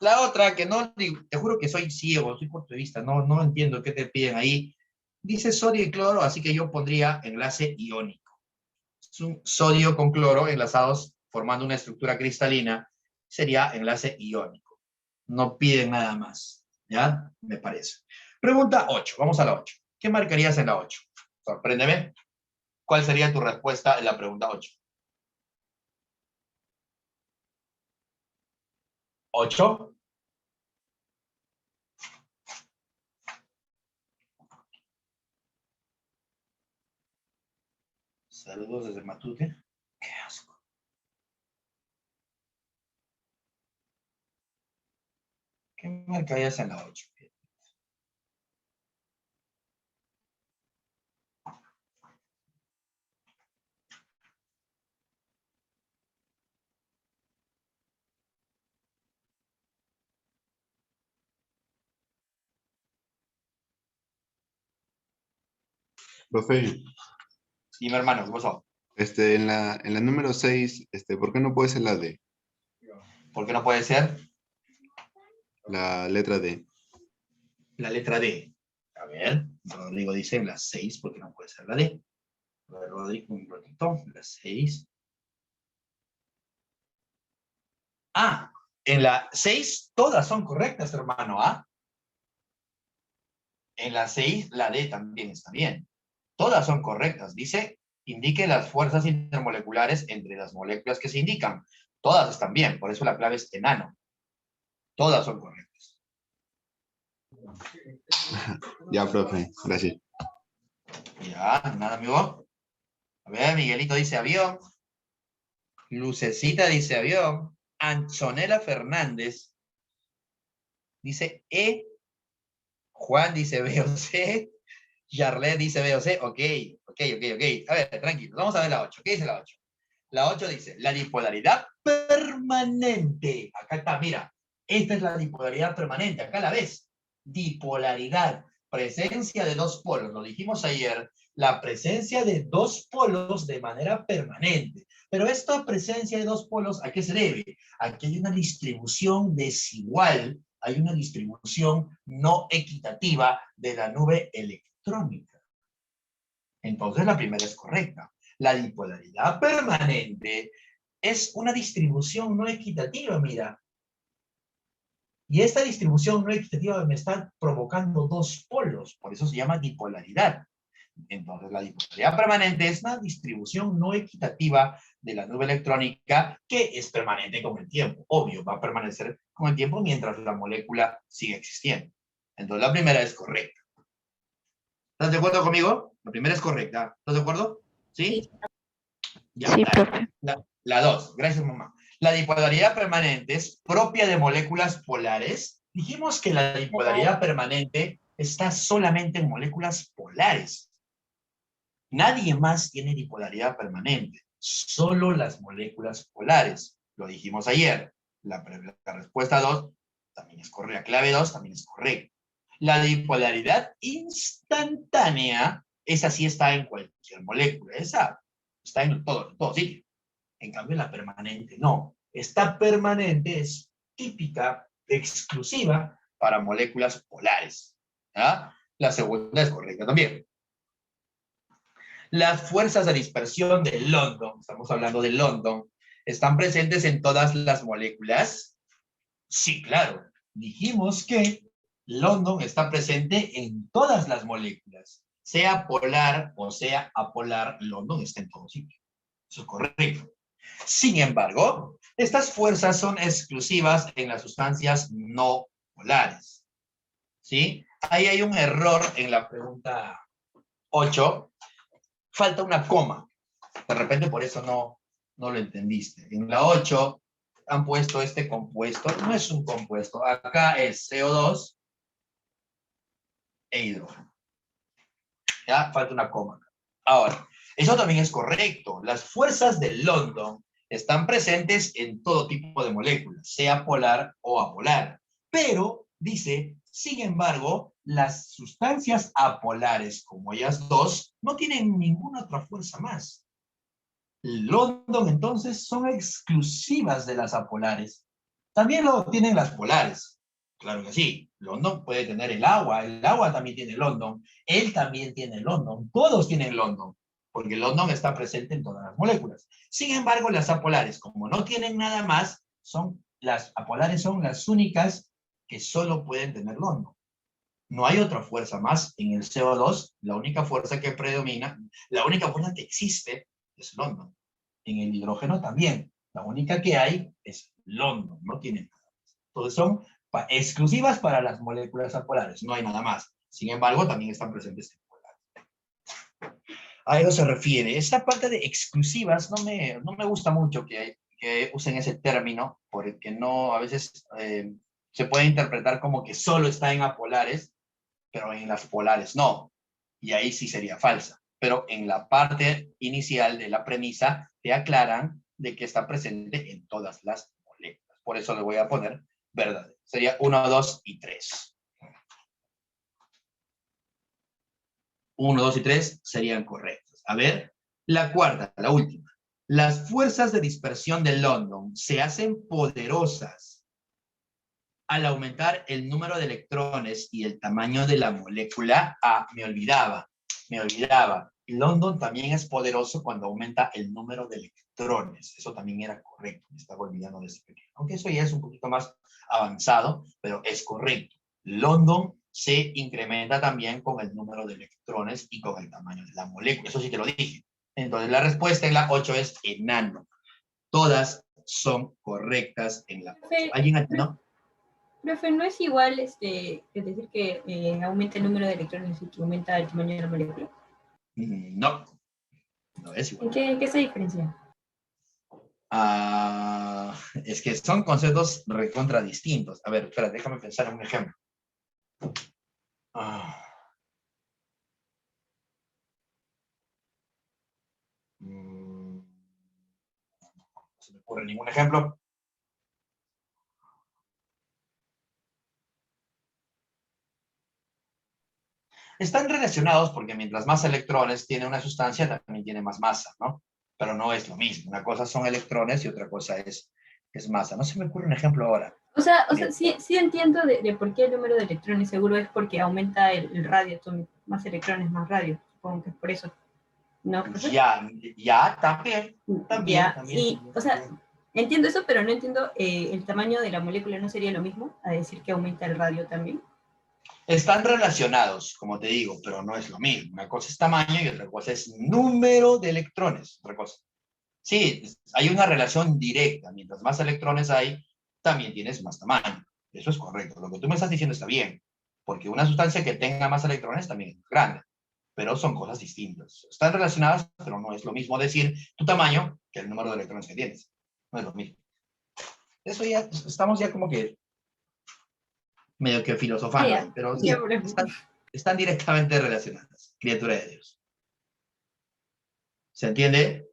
La otra, que no, te juro que soy ciego, soy punto de vista, no entiendo qué te piden ahí. Dice sodio y cloro, así que yo pondría enlace iónico. Es un sodio con cloro enlazados formando una estructura cristalina. Sería enlace iónico. No piden nada más. ¿Ya? Me parece. Pregunta 8. Vamos a la 8. ¿Qué marcarías en la 8? Sorpréndeme. ¿Cuál sería tu respuesta en la pregunta 8? 8. Saludos desde Matute. Qué asco. ¿Qué marca hayas en la 8? Profe, Dime, hermano, ¿qué pasó? en la número 6, ¿por qué no puede ser la D? ¿Por qué no puede ser La letra D. la letra D? A ver, Rodrigo dice la 6, porque no puede ser la D. A ver, Rodrigo, un ratito, la 6. Ah, en la 6 todas son correctas, hermano, ¿ah? En la 6 la D también está bien. Todas son correctas. Dice, indique las fuerzas intermoleculares entre las moléculas que se indican. Todas están bien, por eso la clave es enano. Todas son correctas. Ya, profe, gracias. Ya, nada, amigo. A ver, Miguelito dice avión. Lucecita dice avión. Anchonela Fernández dice E. Juan dice B o C. Yarlet dice B o C. Ok. A ver, tranquilo. Vamos a ver la 8. ¿Qué dice la 8? La 8 dice, la dipolaridad permanente. Acá está, mira. Esta es la dipolaridad permanente. Acá la ves. Dipolaridad. Presencia de dos polos. Lo dijimos ayer. La presencia de dos polos de manera permanente. Pero esta presencia de dos polos, ¿a qué se debe? A que hay una distribución desigual, hay una distribución no equitativa de la nube electrónica. Entonces la primera es correcta. La dipolaridad permanente es una distribución no equitativa, mira. Y esta distribución no equitativa me está provocando dos polos, por eso se llama dipolaridad. Entonces, la dipolaridad permanente es una distribución no equitativa de la nube electrónica que es permanente con el tiempo. Obvio, va a permanecer con el tiempo mientras la molécula sigue existiendo. Entonces, la primera es correcta. ¿Estás de acuerdo conmigo? La primera es correcta. ¿Estás de acuerdo? ¿Sí? Ya, Sí, dale. profe. La 2. Gracias, mamá. La dipolaridad permanente es propia de moléculas polares. Dijimos que la dipolaridad permanente está solamente en moléculas polares. Nadie más tiene dipolaridad permanente, solo las moléculas polares. Lo dijimos ayer. La respuesta 2 también es correcta. La clave 2 también es correcta. La dipolaridad instantánea, esa sí está en cualquier molécula. Esa está en todo sitio. En cambio, la permanente no. Esta permanente es típica, exclusiva para moléculas polares. ¿Ah? La segunda es correcta también. Las fuerzas de dispersión de London, estamos hablando de London, ¿están presentes en todas las moléculas? Sí, claro. Dijimos que London está presente en todas las moléculas. Sea polar o sea apolar, London está en todo sitio. Eso es correcto. Sin embargo, estas fuerzas son exclusivas en las sustancias no polares. ¿Sí? Ahí hay un error en la pregunta 8. Falta una coma. De repente por eso no lo entendiste. En la 8 han puesto este compuesto. No es un compuesto. Acá es CO2 e hidrógeno. Ya, falta una coma. Ahora, eso también es correcto. Las fuerzas de London están presentes en todo tipo de moléculas, sea polar o apolar. Pero, dice, sin embargo, las sustancias apolares, como ellas dos, no tienen ninguna otra fuerza más. London, entonces, son exclusivas de las apolares. También lo tienen las polares. Claro que sí. London puede tener el agua también tiene London, él también tiene London, todos tienen London, porque London está presente en todas las moléculas. Sin embargo, las apolares, como no tienen nada más, las apolares son las únicas que solo pueden tener London. No hay otra fuerza más en el CO2. La única fuerza que predomina, la única fuerza que existe es London. En el hidrógeno también. La única que hay es London, no tiene nada más. Entonces son exclusivas para las moléculas apolares, no hay nada más. Sin embargo, también están presentes en polares. A eso se refiere. Esta parte de exclusivas no me gusta mucho que usen ese término, porque no, a veces se puede interpretar como que solo está en apolares, pero en las polares no. Y ahí sí sería falsa. Pero en la parte inicial de la premisa te aclaran de que está presente en todas las moléculas. Por eso le voy a poner verdadero. Sería 1, 2 y 3. 1, 2 y 3 serían correctos. A ver, la cuarta, la última. Las fuerzas de dispersión de London se hacen poderosas al aumentar el número de electrones y el tamaño de la molécula. Ah, me olvidaba. London también es poderoso cuando aumenta el número de electrones. Eso también era correcto. Me estaba olvidando de ese pequeño. Aunque eso ya es un poquito más avanzado, pero es correcto. London se incrementa también con el número de electrones y con el tamaño de la molécula. Eso sí te lo dije. Entonces la respuesta en la 8 es enano. Todas son correctas en la 8. ¿Alguien atinó? Profe, ¿no es igual es decir que aumenta el número de electrones y que aumenta el tamaño de la molécula? No, no es igual. ¿En qué se diferencia? Es que son conceptos recontra distintos. A ver, espera, déjame pensar en un ejemplo. No se me ocurre ningún ejemplo. Están relacionados porque mientras más electrones tiene una sustancia, también tiene más masa, ¿no? Pero no es lo mismo. Una cosa son electrones y otra cosa es masa. No se me ocurre un ejemplo ahora. O sea sí entiendo de por qué el número de electrones seguro es porque aumenta el radio, son más electrones, más radio. Supongo que es por eso. ¿No, profe? Ya, también. Y, o sea, entiendo eso, pero no entiendo el tamaño de la molécula, ¿no sería lo mismo a decir que aumenta el radio también? Están relacionados, como te digo, pero no es lo mismo. Una cosa es tamaño y otra cosa es número de electrones. Otra cosa. Sí, hay una relación directa. Mientras más electrones hay, también tienes más tamaño. Eso es correcto. Lo que tú me estás diciendo está bien, porque una sustancia que tenga más electrones también es más grande, pero son cosas distintas. Están relacionadas, pero no es lo mismo decir tu tamaño que el número de electrones que tienes. No es lo mismo. Eso ya, estamos ya como que medio que filosofando, pero sí, están directamente relacionadas, criatura de Dios. ¿Se entiende?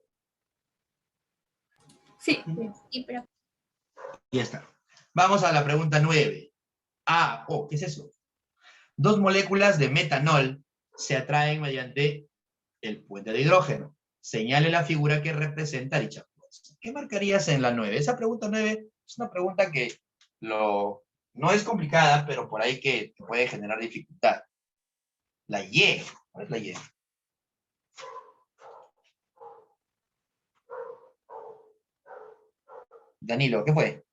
Sí. Sí, pero Ya está. Vamos a la pregunta 9. ¿Qué es eso? 2 moléculas de metanol se atraen mediante el puente de hidrógeno. Señale la figura que representa dicha fuerza. ¿Qué marcarías en la 9? Esa pregunta 9 es una pregunta que no es complicada, pero por ahí que te puede generar dificultad. La Y. ¿Cuál es la Y? Danilo, ¿qué fue?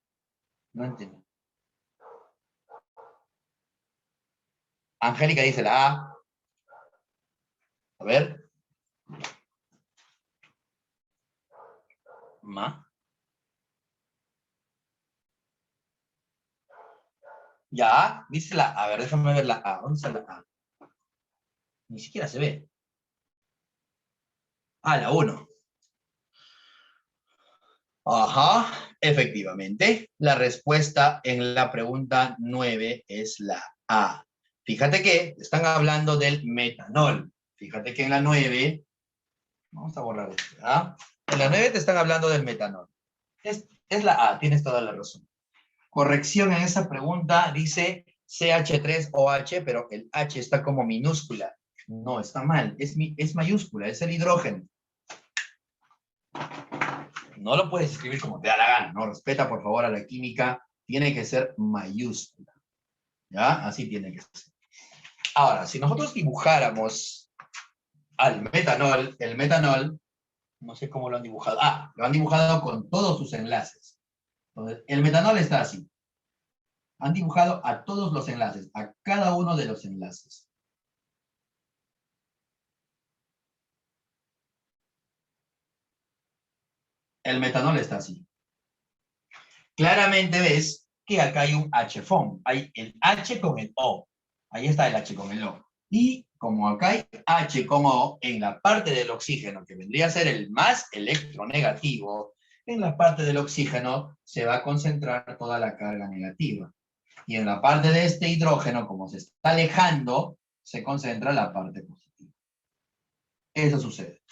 No entiendo. Angélica dice la A. A ver. Ya, dice la A. A ver, déjame ver la A. ¿Dónde está la A? Ni siquiera se ve. La 1. Ajá, efectivamente. La respuesta en la pregunta 9 es la A. Fíjate que están hablando del metanol. Fíjate que en la 9, vamos a borrar esto, ¿ah? En la 9 te están hablando del metanol. Es la A, tienes toda la razón. Corrección en esa pregunta, dice CH3OH, pero el H está como minúscula. No, está mal, es mayúscula, es el hidrógeno. No lo puedes escribir como te da la gana, ¿no? Respeta, por favor, a la química. Tiene que ser mayúscula. ¿Ya? Así tiene que ser. Ahora, si nosotros dibujáramos al metanol, el metanol, no sé cómo lo han dibujado. Lo han dibujado con todos sus enlaces. Entonces, el metanol está así. Han dibujado a todos los enlaces, a cada uno de los enlaces. El metanol está así. Claramente ves que acá hay un H-FON. Hay el H con el O. Ahí está el H con el O. Y como acá hay H con O, en la parte del oxígeno, que vendría a ser el más electronegativo, en la parte del oxígeno se va a concentrar toda la carga negativa. Y en la parte de este hidrógeno, como se está alejando, se concentra la parte positiva. Eso sucede.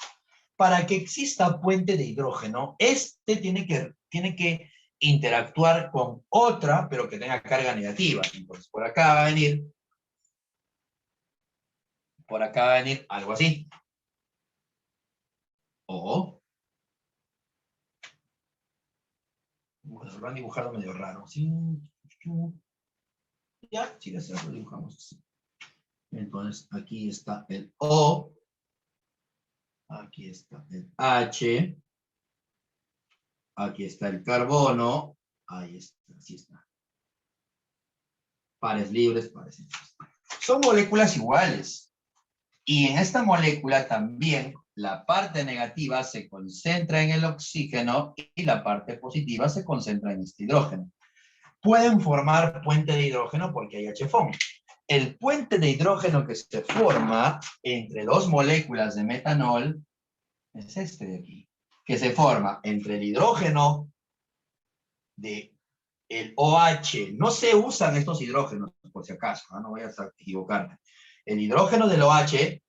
Para que exista puente de hidrógeno, este tiene que interactuar con otra, pero que tenga carga negativa. Entonces, por acá va a venir algo así. O, bueno, lo han dibujado medio raro. ¿Sí? Ya, sí, así lo dibujamos así. Entonces, aquí está el O. Aquí está el H. Aquí está el carbono. Ahí está, así está. Pares libres, pares libres. Son moléculas iguales. Y en esta molécula también la parte negativa se concentra en el oxígeno y la parte positiva se concentra en este hidrógeno. Pueden formar puente de hidrógeno porque hay H-FON. El puente de hidrógeno que se forma entre dos moléculas de metanol es este de aquí, que se forma entre el hidrógeno de el OH. No se usan estos hidrógenos, por si acaso, no vayas a equivocarte. El hidrógeno del OH,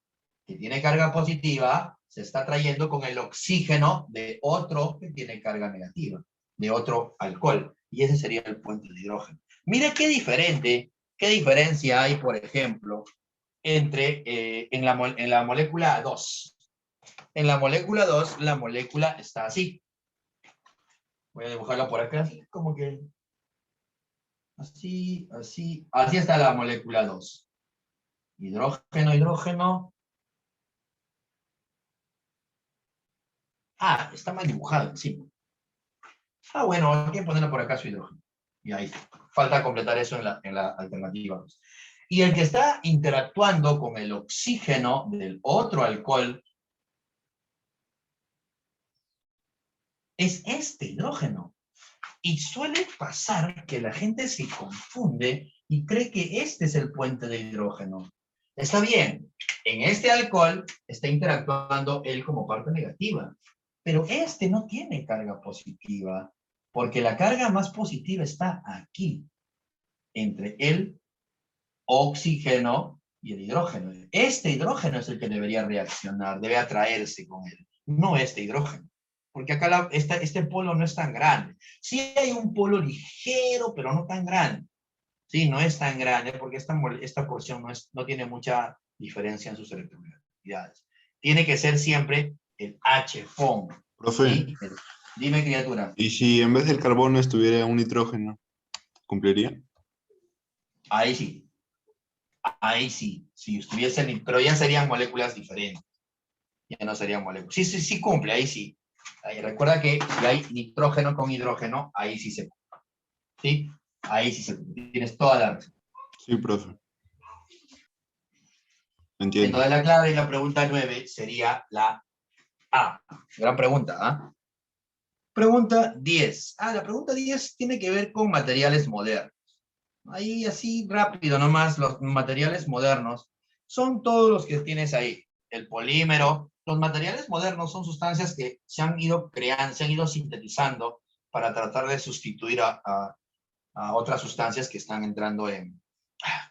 que tiene carga positiva, se está trayendo con el oxígeno de otro que tiene carga negativa, de otro alcohol. Y ese sería el puente de hidrógeno. Mira qué diferencia hay, por ejemplo, entre en la molécula 2. En la molécula 2, la molécula está así. Voy a dibujarla por acá, así como que... Así está la molécula 2. Hidrógeno, hidrógeno. Ah, está mal dibujado encima. Ah, bueno, hay que ponerlo por acá su hidrógeno. Y ahí falta completar eso en la alternativa 2. Y el que está interactuando con el oxígeno del otro alcohol es este hidrógeno. Y suele pasar que la gente se confunde y cree que este es el puente de hidrógeno. Está bien, en este alcohol está interactuando él como parte negativa, pero este no tiene carga positiva, porque la carga más positiva está aquí, entre el oxígeno y el hidrógeno. Este hidrógeno es el que debería reaccionar, debe atraerse con él, no este hidrógeno. Porque acá este polo no es tan grande. Sí hay un polo ligero, pero no tan grande. Sí, no es tan grande porque esta porción no tiene mucha diferencia en sus electronegatividades. Tiene que ser siempre el H-FON. Profe, ¿Sí? Dime, criatura. ¿y si en vez del carbono estuviera un nitrógeno, cumpliría? Ahí sí. Ahí sí. Si estuviesen, pero ya serían moléculas diferentes. Ya no serían moléculas. Sí cumple, ahí sí. Ahí, recuerda que si hay nitrógeno con hidrógeno, ahí sí se cumple. ¿Sí? Ahí sí se cumple. Tienes toda la razón. Sí, profe. Entiendo. Entonces la clave de la pregunta 9 sería la A. Gran pregunta, ¿ah? Pregunta 10. La pregunta 10 tiene que ver con materiales modernos. Ahí así rápido nomás, los materiales modernos son todos los que tienes ahí. El polímero. Los materiales modernos son sustancias que se han ido creando, se han ido sintetizando para tratar de sustituir a otras sustancias que están entrando en,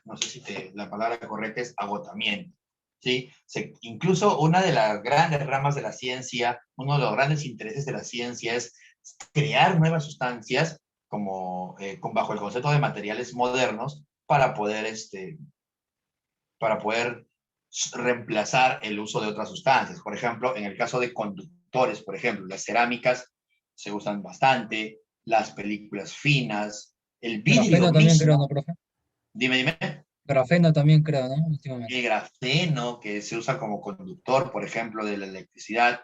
no sé si la palabra correcta es agotamiento. ¿Sí? Incluso una de las grandes ramas de la ciencia, uno de los grandes intereses de la ciencia es crear nuevas sustancias como, bajo el concepto de materiales modernos para poder reemplazar el uso de otras sustancias. Por ejemplo, en el caso de conductores, por ejemplo, las cerámicas se usan bastante, las películas finas, el vidrio Grafeno también mismo. creo, ¿no, profe? Dime. Grafeno también creo, ¿no? Últimamente. El grafeno, que se usa como conductor, por ejemplo, de la electricidad,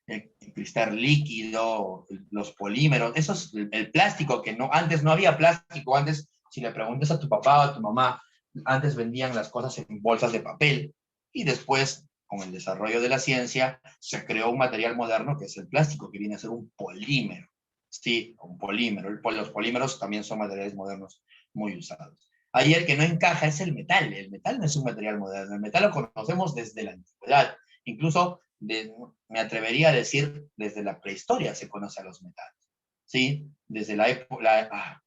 el cristal líquido, los polímeros, el plástico, que antes no había plástico, antes Si le preguntas a tu papá o a tu mamá, antes vendían las cosas en bolsas de papel y después, con el desarrollo de la ciencia, se creó un material moderno que es el plástico, que viene a ser un polímero. Sí, un polímero. Los polímeros también son materiales modernos muy usados. Ahí el que no encaja es el metal. El metal no es un material moderno. El metal lo conocemos desde la antigüedad. Incluso, me atrevería a decir, desde la prehistoria se conoce a los metales. ¿Sí? Desde la época,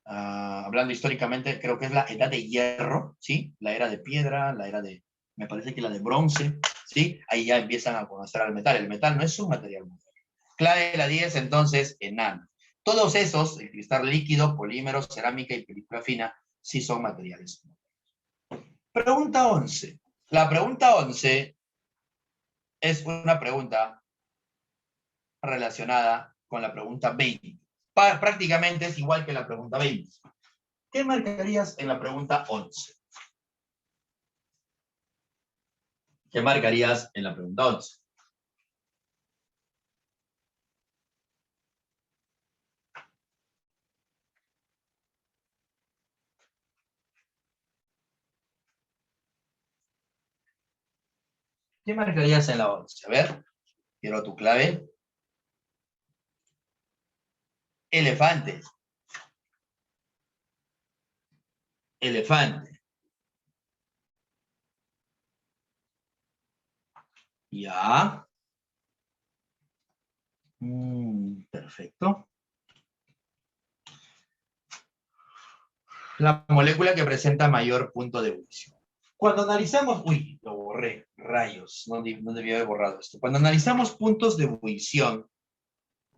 hablando históricamente, creo que es la edad de hierro, ¿sí? La era de piedra, la era de, me parece que la de bronce, ¿sí? Ahí ya empiezan a conocer al metal. El metal no es un material moderno. Clave de la 10, entonces, enano. Todos esos, el cristal líquido, polímeros, cerámica y película fina, sí son materiales modernos. Pregunta 11. La pregunta 11 es una pregunta relacionada con la pregunta 20. Prácticamente es igual que la pregunta 20. ¿Qué marcarías en la pregunta 11? ¿Qué marcarías en la pregunta 11? ¿Qué marcarías en la 11? A ver, quiero tu clave. Elefante. Elefante. Ya. Perfecto. La molécula que presenta mayor punto de ebullición. Cuando analizamos, uy, lo borré, rayos, no debía haber borrado esto. Cuando analizamos puntos de ebullición,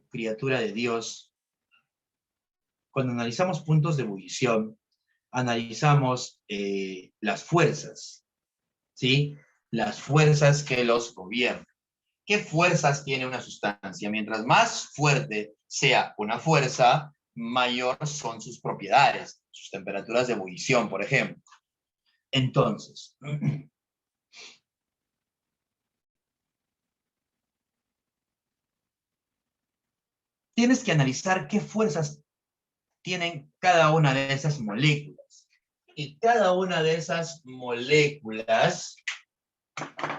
criatura de Dios, cuando analizamos puntos de ebullición, analizamos las fuerzas, ¿sí? Las fuerzas que los gobiernan. ¿Qué fuerzas tiene una sustancia? Mientras más fuerte sea una fuerza, mayor son sus propiedades, sus temperaturas de ebullición, por ejemplo. Entonces, tienes que analizar qué fuerzas tienen cada una de esas moléculas. Y cada una de esas moléculas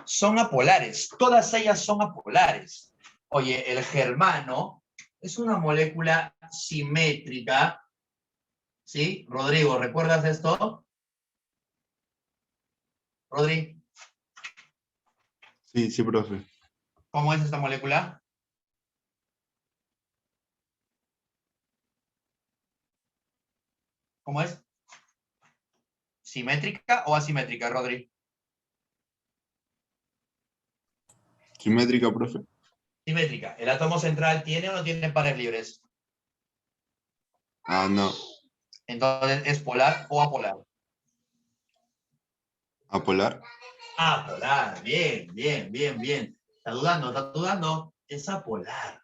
son apolares. Todas ellas son apolares. Oye, el germano es una molécula simétrica. ¿Sí? Rodrigo, ¿recuerdas esto? Rodri, Sí, sí, profe. ¿cómo es esta molécula? ¿Cómo es? ¿Simétrica o asimétrica, Rodri? Simétrica, profe. Simétrica. ¿El átomo central tiene o no tiene pares libres? Ah, no. Entonces, ¿es polar o apolar? Apolar. Apolar. Bien, bien, bien, bien. ¿Está dudando? ¿Está dudando? Es apolar.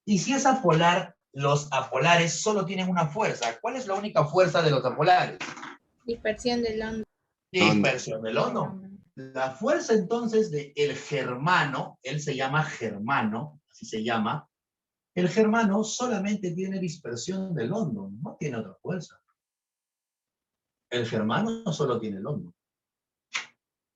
Y si es apolar, los apolares solo tienen una fuerza. ¿Cuál es la única fuerza de los apolares? Dispersión del onda. Dispersión del hondo. La fuerza entonces del germano, él se llama germano, así se llama, el germano solamente tiene dispersión del hondo, no tiene otra fuerza. El germano solo tiene el hondo.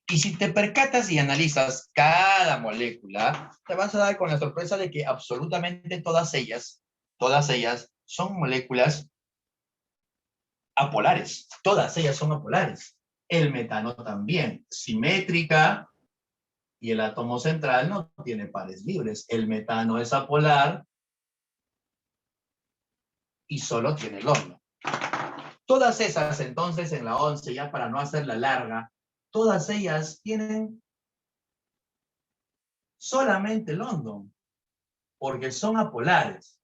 Y si te percatas y analizas cada molécula, te vas a dar con la sorpresa de que absolutamente todas ellas son moléculas apolares. Todas ellas son apolares. El metano también, simétrica, y el átomo central no tiene pares libres. El metano es apolar y solo tiene el hondo. Todas esas, entonces, en la 11, ya para no hacerla larga, todas ellas tienen solamente el hondo, porque son apolares.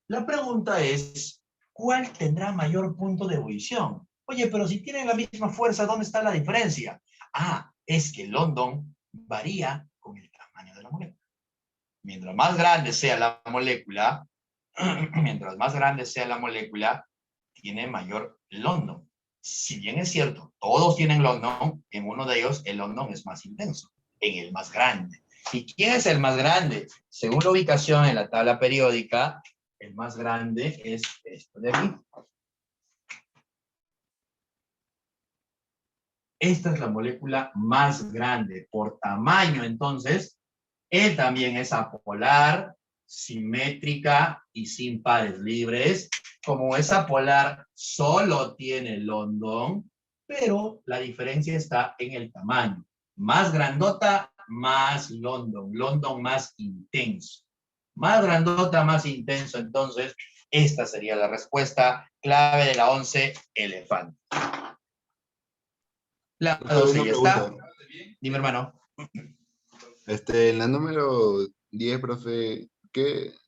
La pregunta es, ¿cuál tendrá mayor punto de ebullición? Oye, pero si tienen la misma fuerza, ¿dónde está la diferencia? Ah, es que el hondo varía con el tamaño de la molécula. Mientras más grande sea la molécula, tiene mayor London. Si bien es cierto, todos tienen London, en uno de ellos el London es más intenso, en el más grande. ¿Y quién es el más grande? Según la ubicación en la tabla periódica, el más grande es esto de aquí. Esta es la molécula más grande por tamaño, entonces, él también es apolar, simétrica y sin pares libres. Como es apolar, solo tiene London, pero la diferencia está en el tamaño. Más grandota, más London. London más intenso. Más grandota, más intenso. Entonces, esta sería la respuesta clave de la 11, elefante. La Profe, 12 una ya está. pregunta. Dime, hermano. En la número 10, profe,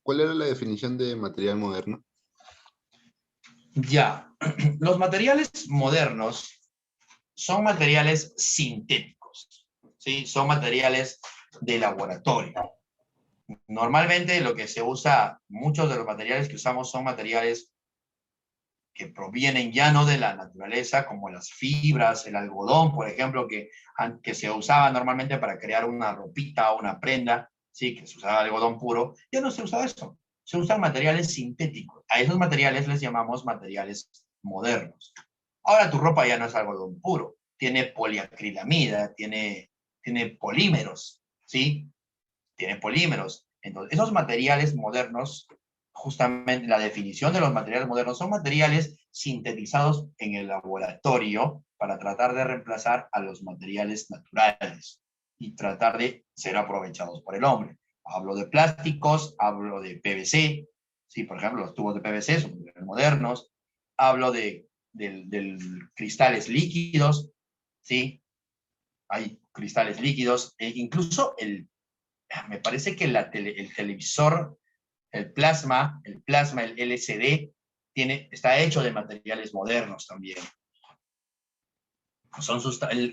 ¿cuál era la definición de material moderno? Ya. Los materiales modernos son materiales sintéticos, ¿sí? Son materiales de laboratorio. Normalmente lo que se usa, muchos de los materiales que usamos son materiales que provienen ya no de la naturaleza, como las fibras, el algodón, por ejemplo, que se usaba normalmente para crear una ropita o una prenda, ¿sí? Que se usaba algodón puro, ya no se usa eso. Se usan materiales sintéticos. A esos materiales les llamamos materiales modernos. Ahora tu ropa ya no es algodón puro, tiene poliacrilamida, tiene polímeros, ¿sí? Tiene polímeros. Entonces, esos materiales modernos, justamente la definición de los materiales modernos, son materiales sintetizados en el laboratorio para tratar de reemplazar a los materiales naturales y tratar de ser aprovechados por el hombre. Hablo de plásticos, hablo de PVC, ¿sí? Por ejemplo, los tubos de PVC son materiales modernos. Hablo de cristales líquidos, ¿sí? Hay cristales líquidos, incluso me parece que el televisor, el plasma, el LCD, está hecho de materiales modernos también.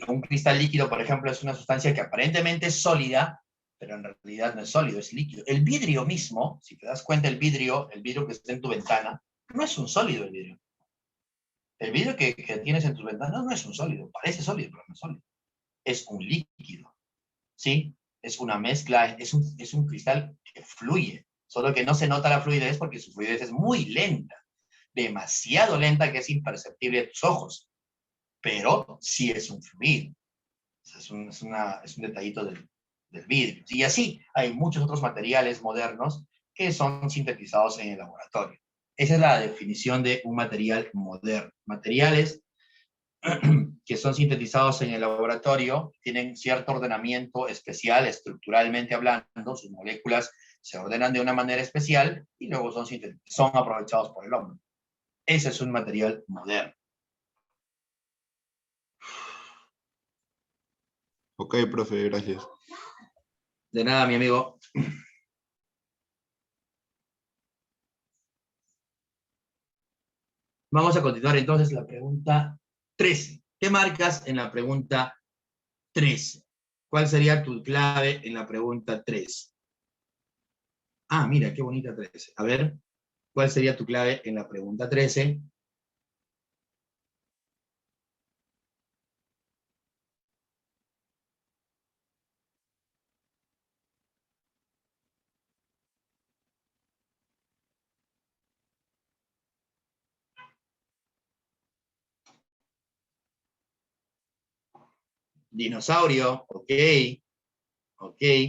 Un cristal líquido, por ejemplo, es una sustancia que aparentemente es sólida, pero en realidad no es sólido, es líquido. El vidrio mismo, si te das cuenta, el vidrio que está en tu ventana, no es un sólido el vidrio. El vidrio que tienes en tus ventanas no es un sólido, parece sólido, pero no es sólido. Es un líquido, ¿sí? Es una mezcla, es un cristal que fluye, solo que no se nota la fluidez porque su fluidez es muy lenta, demasiado lenta que es imperceptible a tus ojos, pero sí es un fluido. Es un detallito del vidrio. Y así hay muchos otros materiales modernos que son sintetizados en el laboratorio. Esa es la definición de un material moderno. Materiales que son sintetizados en el laboratorio tienen cierto ordenamiento especial, estructuralmente hablando, sus moléculas se ordenan de una manera especial y luego son aprovechados por el hombre. Ese es un material moderno. Ok, profe, gracias. De nada, mi amigo. Vamos a continuar entonces la pregunta 13. ¿Qué marcas en la pregunta 13? ¿Cuál sería tu clave en la pregunta 13? Ah, mira, qué bonita 13. A ver, ¿cuál sería tu clave en la pregunta 13? Dinosaurio, ok,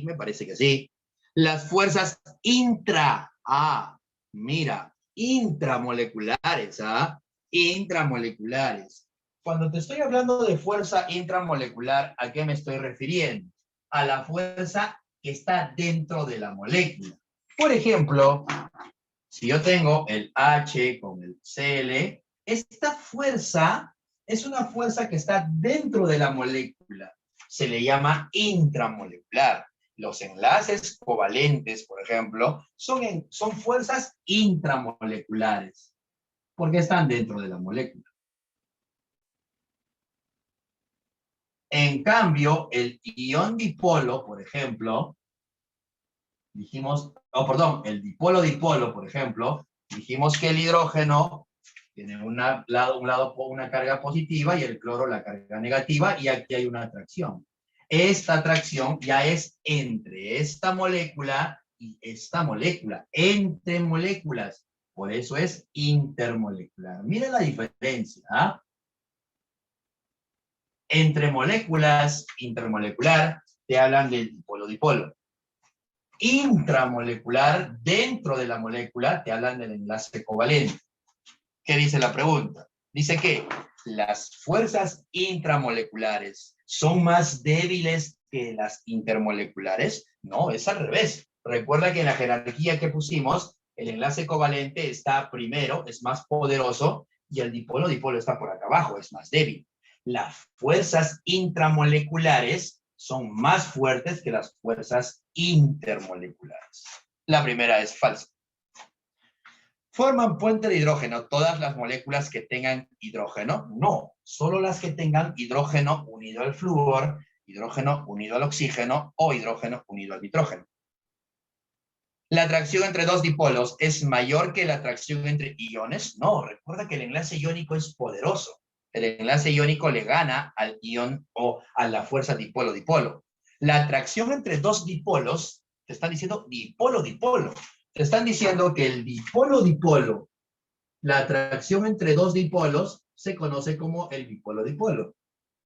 me parece que sí. Las fuerzas intramoleculares, intramoleculares. Cuando te estoy hablando de fuerza intramolecular, ¿a qué me estoy refiriendo? A la fuerza que está dentro de la molécula. Por ejemplo, si yo tengo el H con el Cl, esta fuerza es una fuerza que está dentro de la molécula. Se le llama intramolecular. Los enlaces covalentes, por ejemplo, son fuerzas intramoleculares, porque están dentro de la molécula. En cambio, el ion dipolo, por ejemplo, el dipolo-dipolo, por ejemplo, dijimos que el hidrógeno tiene una carga positiva y el cloro la carga negativa, y aquí hay una atracción. Esta atracción ya es entre esta molécula y esta molécula, entre moléculas. Por eso es intermolecular. Miren la diferencia, ¿ah? Entre moléculas, intermolecular, te hablan del dipolo-dipolo. Intramolecular, dentro de la molécula, te hablan del enlace covalente. ¿Qué dice la pregunta? Dice que las fuerzas intramoleculares son más débiles que las intermoleculares. No, es al revés. Recuerda que en la jerarquía que pusimos, el enlace covalente está primero, es más poderoso, y el dipolo-dipolo está por acá abajo, es más débil. Las fuerzas intramoleculares son más fuertes que las fuerzas intermoleculares. La primera es falsa. ¿Forman puente de hidrógeno todas las moléculas que tengan hidrógeno? No, solo las que tengan hidrógeno unido al flúor, hidrógeno unido al oxígeno o hidrógeno unido al nitrógeno. ¿La atracción entre dos dipolos es mayor que la atracción entre iones? No, recuerda que el enlace iónico es poderoso. El enlace iónico le gana al ion o a la fuerza dipolo-dipolo. La atracción entre dos dipolos, te están diciendo dipolo-dipolo. Te están diciendo que el dipolo-dipolo, la atracción entre dos dipolos, se conoce como el dipolo-dipolo.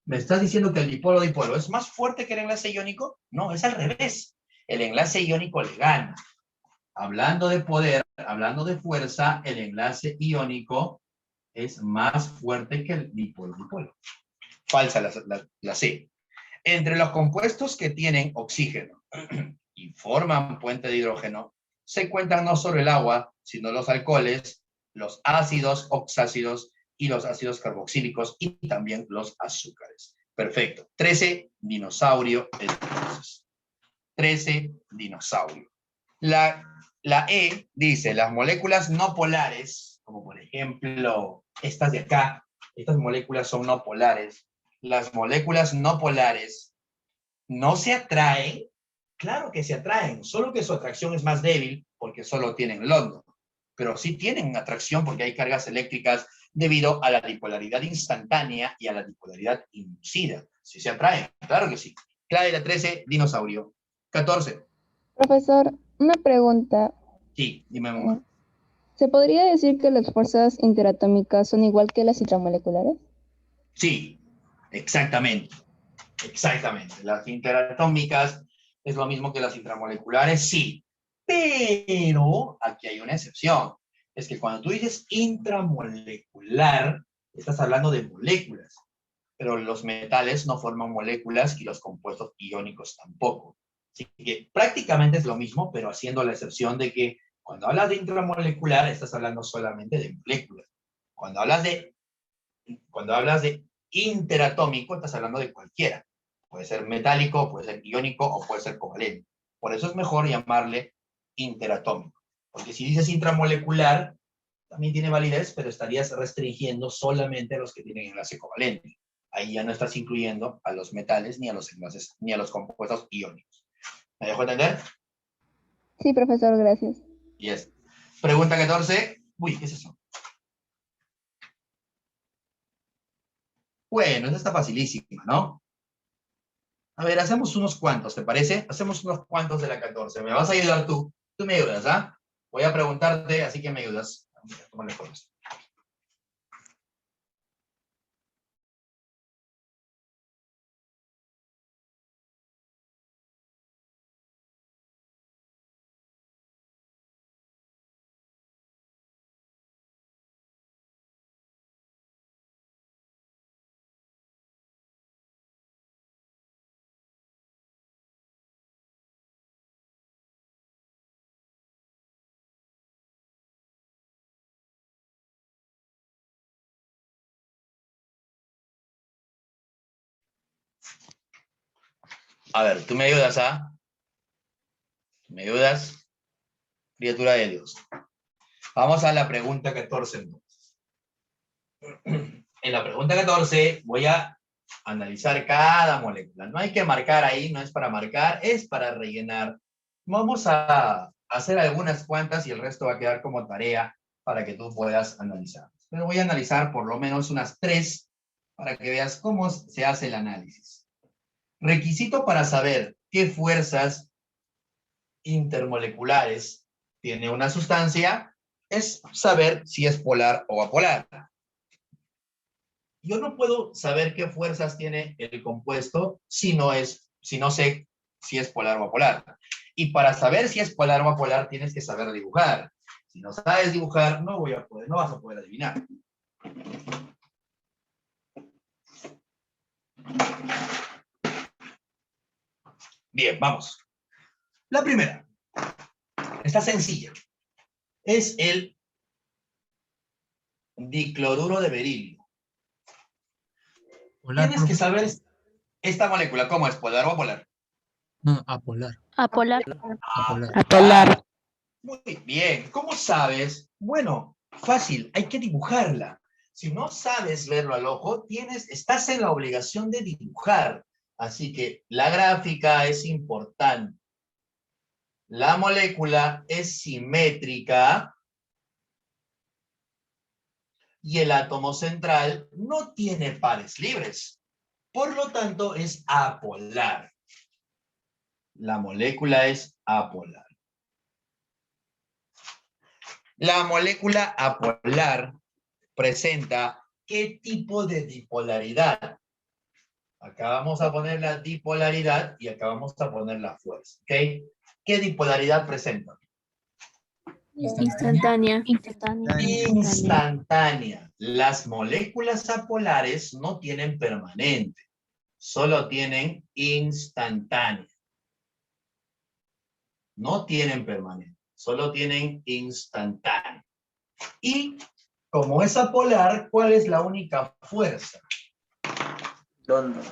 ¿Me estás diciendo que el dipolo-dipolo es más fuerte que el enlace iónico? No, es al revés. El enlace iónico le gana. Hablando de poder, hablando de fuerza, el enlace iónico es más fuerte que el dipolo-dipolo. Falsa la C. Entre los compuestos que tienen oxígeno y forman puente de hidrógeno, se cuentan no solo el agua, sino los alcoholes, los ácidos oxácidos y los ácidos carboxílicos y también los azúcares. Perfecto. 13, dinosaurio entonces. 13, dinosaurio. La E dice, las moléculas no polares, como por ejemplo estas de acá, estas moléculas son no polares. Las moléculas no polares no se atraen. Claro que se atraen, solo que su atracción es más débil porque solo tienen London. Pero sí tienen atracción porque hay cargas eléctricas debido a la dipolaridad instantánea y a la dipolaridad inducida. Sí se atraen, claro que sí. Clave la 13, dinosaurio. 14. Profesor, una pregunta. Sí, dime, amor. ¿Se podría decir que las fuerzas interatómicas son igual que las intramoleculares? Sí, exactamente. Exactamente. Las interatómicas es lo mismo que las intramoleculares, sí. Pero aquí hay una excepción. Es que cuando tú dices intramolecular, estás hablando de moléculas. Pero los metales no forman moléculas y los compuestos iónicos tampoco. Así que prácticamente es lo mismo, pero haciendo la excepción de que cuando hablas de intramolecular, estás hablando solamente de moléculas. Cuando hablas de interatómico, estás hablando de cualquiera. Puede ser metálico, puede ser iónico o puede ser covalente. Por eso es mejor llamarle interatómico. Porque si dices intramolecular, también tiene validez, pero estarías restringiendo solamente a los que tienen enlace covalente. Ahí ya no estás incluyendo a los metales, ni a los enlaces, ni a los compuestos iónicos. ¿Me dejo entender? Sí, profesor, gracias. Yes. Pregunta 14. Uy, ¿qué es eso? Bueno, esta está facilísima, ¿no? A ver, hacemos unos cuantos, ¿te parece? Hacemos unos cuantos de la 14. ¿Me vas a ayudar tú? Tú me ayudas, ¿ah? Voy a preguntarte, así que me ayudas. Tómale por esto. A ver, tú me ayudas, ¿ah? ¿Me ayudas? Criatura de Dios. Vamos a la pregunta 14 entonces. En la pregunta 14 voy a analizar cada molécula. No hay que marcar ahí, no es para marcar, es para rellenar. Vamos a hacer algunas cuantas y el resto va a quedar como tarea para que tú puedas analizar. Pero voy a analizar por lo menos unas 3 para que veas cómo se hace el análisis. Requisito para saber qué fuerzas intermoleculares tiene una sustancia es saber si es polar o apolar. yo no puedo saber qué fuerzas tiene el compuesto si no sé si es polar o apolar. Y para saber si es polar o apolar tienes que saber dibujar. Si no sabes dibujar, no vas a poder adivinar. Bien, vamos. La primera. Está sencilla. Es el dicloruro de berilio. Polar, Tienes que profe. saber esta molécula, ¿cómo es? ¿Polar o apolar? No, apolar. Apolar. Apolar. Apolar. Muy bien. ¿Cómo sabes? Bueno, fácil, hay que dibujarla. Si no sabes verlo al ojo, estás en la obligación de dibujar. Así que la gráfica es importante. La molécula es simétrica y el átomo central no tiene pares libres. Por lo tanto, es apolar. La molécula es apolar. La molécula apolar presenta ¿qué tipo de dipolaridad? Acá vamos a poner la dipolaridad y acá vamos a poner la fuerza. ¿Ok? ¿Qué dipolaridad presenta? Instantánea. Instantánea. Las moléculas apolares no tienen permanente, solo tienen instantánea. No tienen permanente, solo tienen instantánea. Y como es apolar, ¿cuál es la única fuerza? London.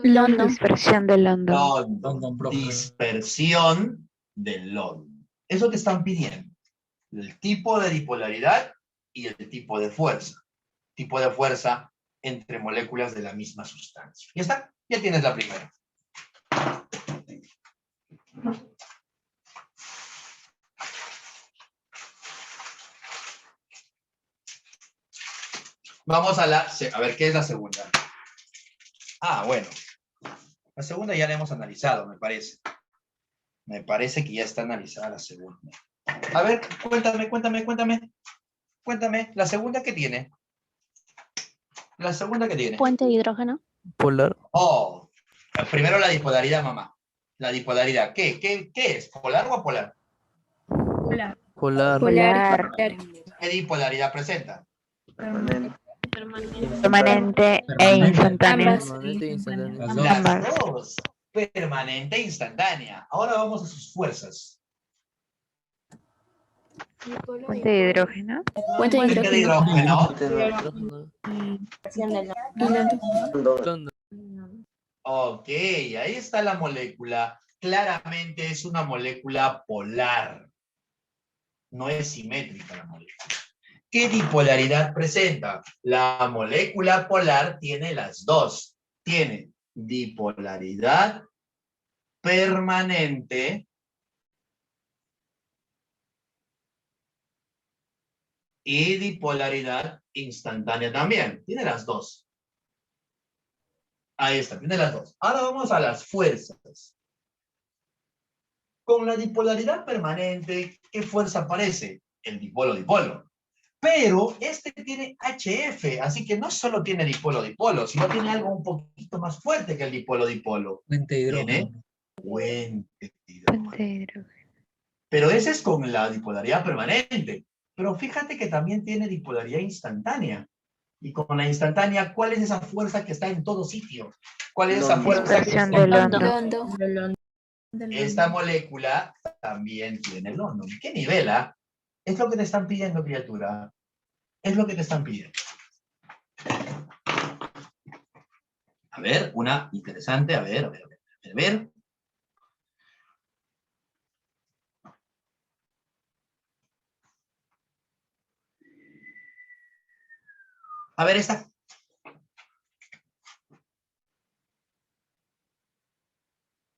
Dispersión de London. London, profe. Dispersión del London. Eso te están pidiendo. El tipo de dipolaridad y el tipo de fuerza. Tipo de fuerza entre moléculas de la misma sustancia. ¿Ya está? Ya tienes la primera. Vamos a ver, ¿qué es la segunda? Ah, bueno. La segunda ya la hemos analizado, me parece. Me parece que ya está analizada la segunda. A ver, cuéntame. ¿La segunda qué tiene? ¿La segunda qué tiene? Puente de hidrógeno. Polar. Oh, primero la dipolaridad, mamá. La dipolaridad. ¿Qué es? ¿Polar o apolar? Hola. Polar. Polar. ¿Qué dipolaridad presenta? Permanente e instantánea. Ambas. Permanente e instantáneo. Las dos. Las dos. Permanente e instantánea. Ahora vamos a sus fuerzas. Puente de hidrógeno. Puente de Puente de hidrógeno. hidrógeno. London. Ok, ahí está la molécula. Claramente es una molécula polar. No es simétrica la molécula. ¿Qué dipolaridad presenta? La molécula polar tiene las dos. Tiene dipolaridad permanente y dipolaridad instantánea también. Tiene las dos. Ahí está, tiene las dos. Ahora vamos a las fuerzas. Con la dipolaridad permanente, ¿qué fuerza aparece? El dipolo-dipolo. Pero este tiene HF, así que no solo tiene dipolo-dipolo, sino tiene algo un poquito más fuerte que el dipolo-dipolo. Puente de Tiene hidrógeno. puente de Puente de hidrógeno. hidrógeno. Pero ese es con la dipolaridad permanente. Pero fíjate que también tiene dipolaridad instantánea. Y con la instantánea, ¿cuál es esa fuerza que está en todo sitio? ¿Cuál es esa fuerza que Dispersión está de en London. Esta molécula también tiene London. ¿Qué nivel, ah? Es lo que te están pidiendo, criatura. Es lo que te están pidiendo. A ver, una interesante. A ver. A ver esta.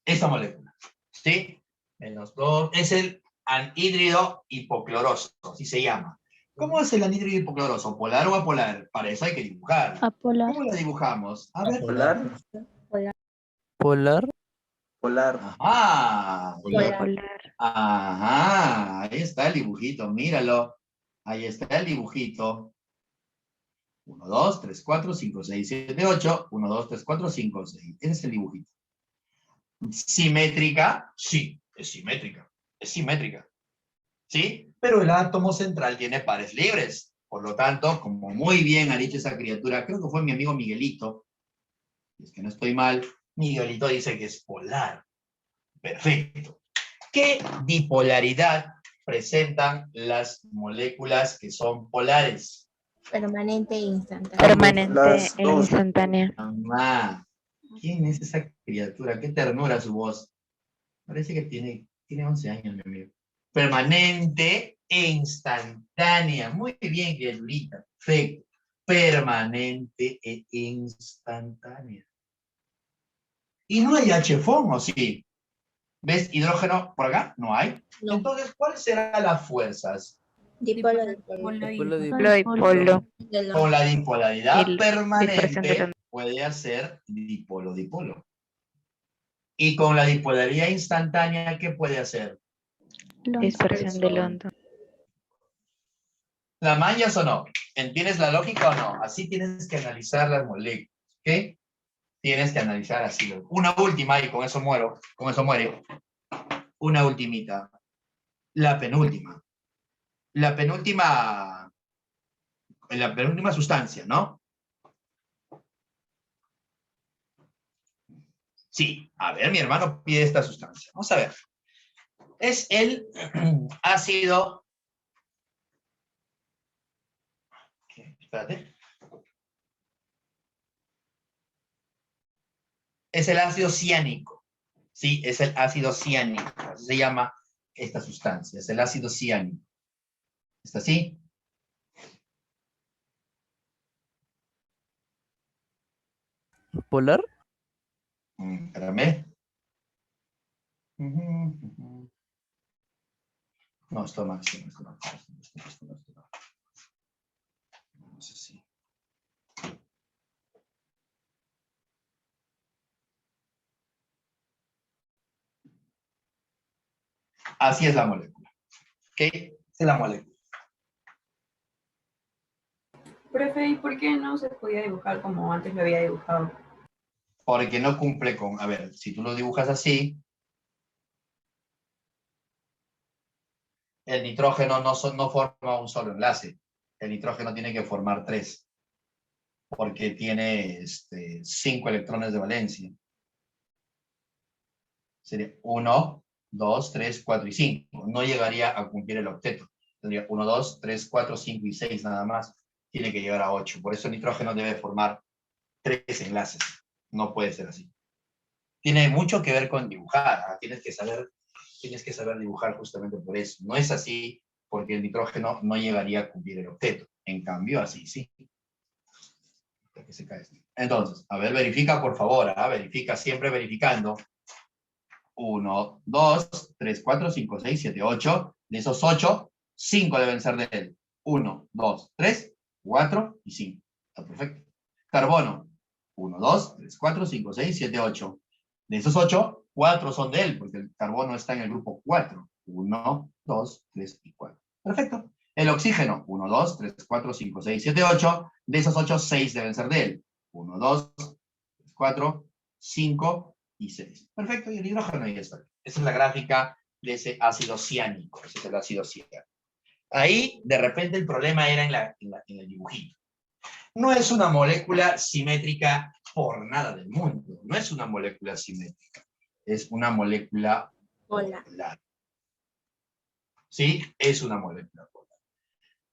Esta molécula. ¿Sí? Menos 2. Es el anhídrido hipocloroso, así se llama. ¿Cómo es el anhídrido hipocloroso? ¿Polar o apolar? Para eso hay que dibujar. Apolar. ¿Cómo lo dibujamos? A ver. Polar. Ajá. Polar. Ajá. Ahí está el dibujito, míralo. Ahí está el dibujito. 1, 2, 3, 4, 5, 6, 7, 8. 1, 2, 3, 4, 5, 6. Ese es el dibujito. ¿Simétrica? Sí, es simétrica. Es simétrica. ¿Sí? Pero el átomo central tiene pares libres. Por lo tanto, como muy bien ha dicho esa criatura, creo que fue mi amigo Miguelito, si es que no estoy mal, Miguelito dice que es polar. Perfecto. ¿Qué dipolaridad presentan las moléculas que son polares? Permanente e instantáneo. Permanente Las e dos. instantánea. Mamá, ¿quién es esa criatura? Qué ternura su voz. Parece que tiene 11 años, mi amigo. Permanente e instantánea. Muy bien, criaturita. Perfecto. Permanente e instantánea. Y no hay HFON, ¿o sí? ¿Ves hidrógeno por acá? No hay. No. Entonces, ¿cuáles serán las fuerzas? Dipolo, Dipolo, dipolo. Con la dipolaridad Y dispersión de permanente onda. puede hacer dipolo-dipolo. Y con la dipolaridad instantánea, ¿qué puede hacer? Dispersión del hondo. ¿La mañas o no? ¿Entiendes la lógica o no? Así tienes que analizar las moléculas, ¿ok? Tienes que analizar así. Una última y con eso muero, con eso muere. Una ultimita. La penúltima. La penúltima sustancia, ¿no? Sí, a ver, mi hermano pide esta sustancia. Vamos a ver. Es el ácido. Espérate. Es el ácido ciánico. Sí, es el ácido ciánico. Así se llama esta sustancia. Es el ácido ciánico. ¿Está así? ¿Polar? Espérame. No, esto no. No sé si. Así es la molécula. ¿Ok? Esa es la molécula. Profe, ¿y por qué no se podía dibujar como antes lo había dibujado? Porque no cumple con... A ver, si tú lo dibujas así, el nitrógeno no forma un solo enlace. El nitrógeno tiene que formar 3. Porque tiene 5 electrones de valencia. Sería 1, 2, 3, 4 y 5. No llegaría a cumplir el octeto. Tendría 1, 2, 3, 4, 5 y 6 nada más. Tiene que llegar a 8. Por eso el nitrógeno debe formar 3 enlaces. No puede ser así. Tiene mucho que ver con dibujar. ¿Ah? Tienes que saber dibujar justamente por eso. No es así porque el nitrógeno no llegaría a cumplir el octeto. En cambio, así sí. Que se cae. Entonces, a ver, verifica por favor. Verifica, siempre verificando. 1, 2, 3, 4, 5, 6, 7, 8. De esos 8, 5 deben ser de él. 1, 2, 3, 4 y 5. Está perfecto. Carbono. 1, 2, 3, 4, 5, 6, 7, 8. De esos 8, 4 son de él, porque el carbono está en el grupo 4. 1, 2, 3 y 4. Perfecto. El oxígeno. 1, 2, 3, 4, 5, 6, 7, 8. De esos 8, 6 deben ser de él. 1, 2, 3, 4, 5 y 6. Perfecto. Y el hidrógeno ahí está. Esa es la gráfica de ese ácido ciánico. Ese es el ácido ciánico. Ahí, de repente, el problema era en el dibujito. No es una molécula simétrica por nada del mundo. No es una molécula simétrica. Es una molécula polar. ¿Sí? Es una molécula polar.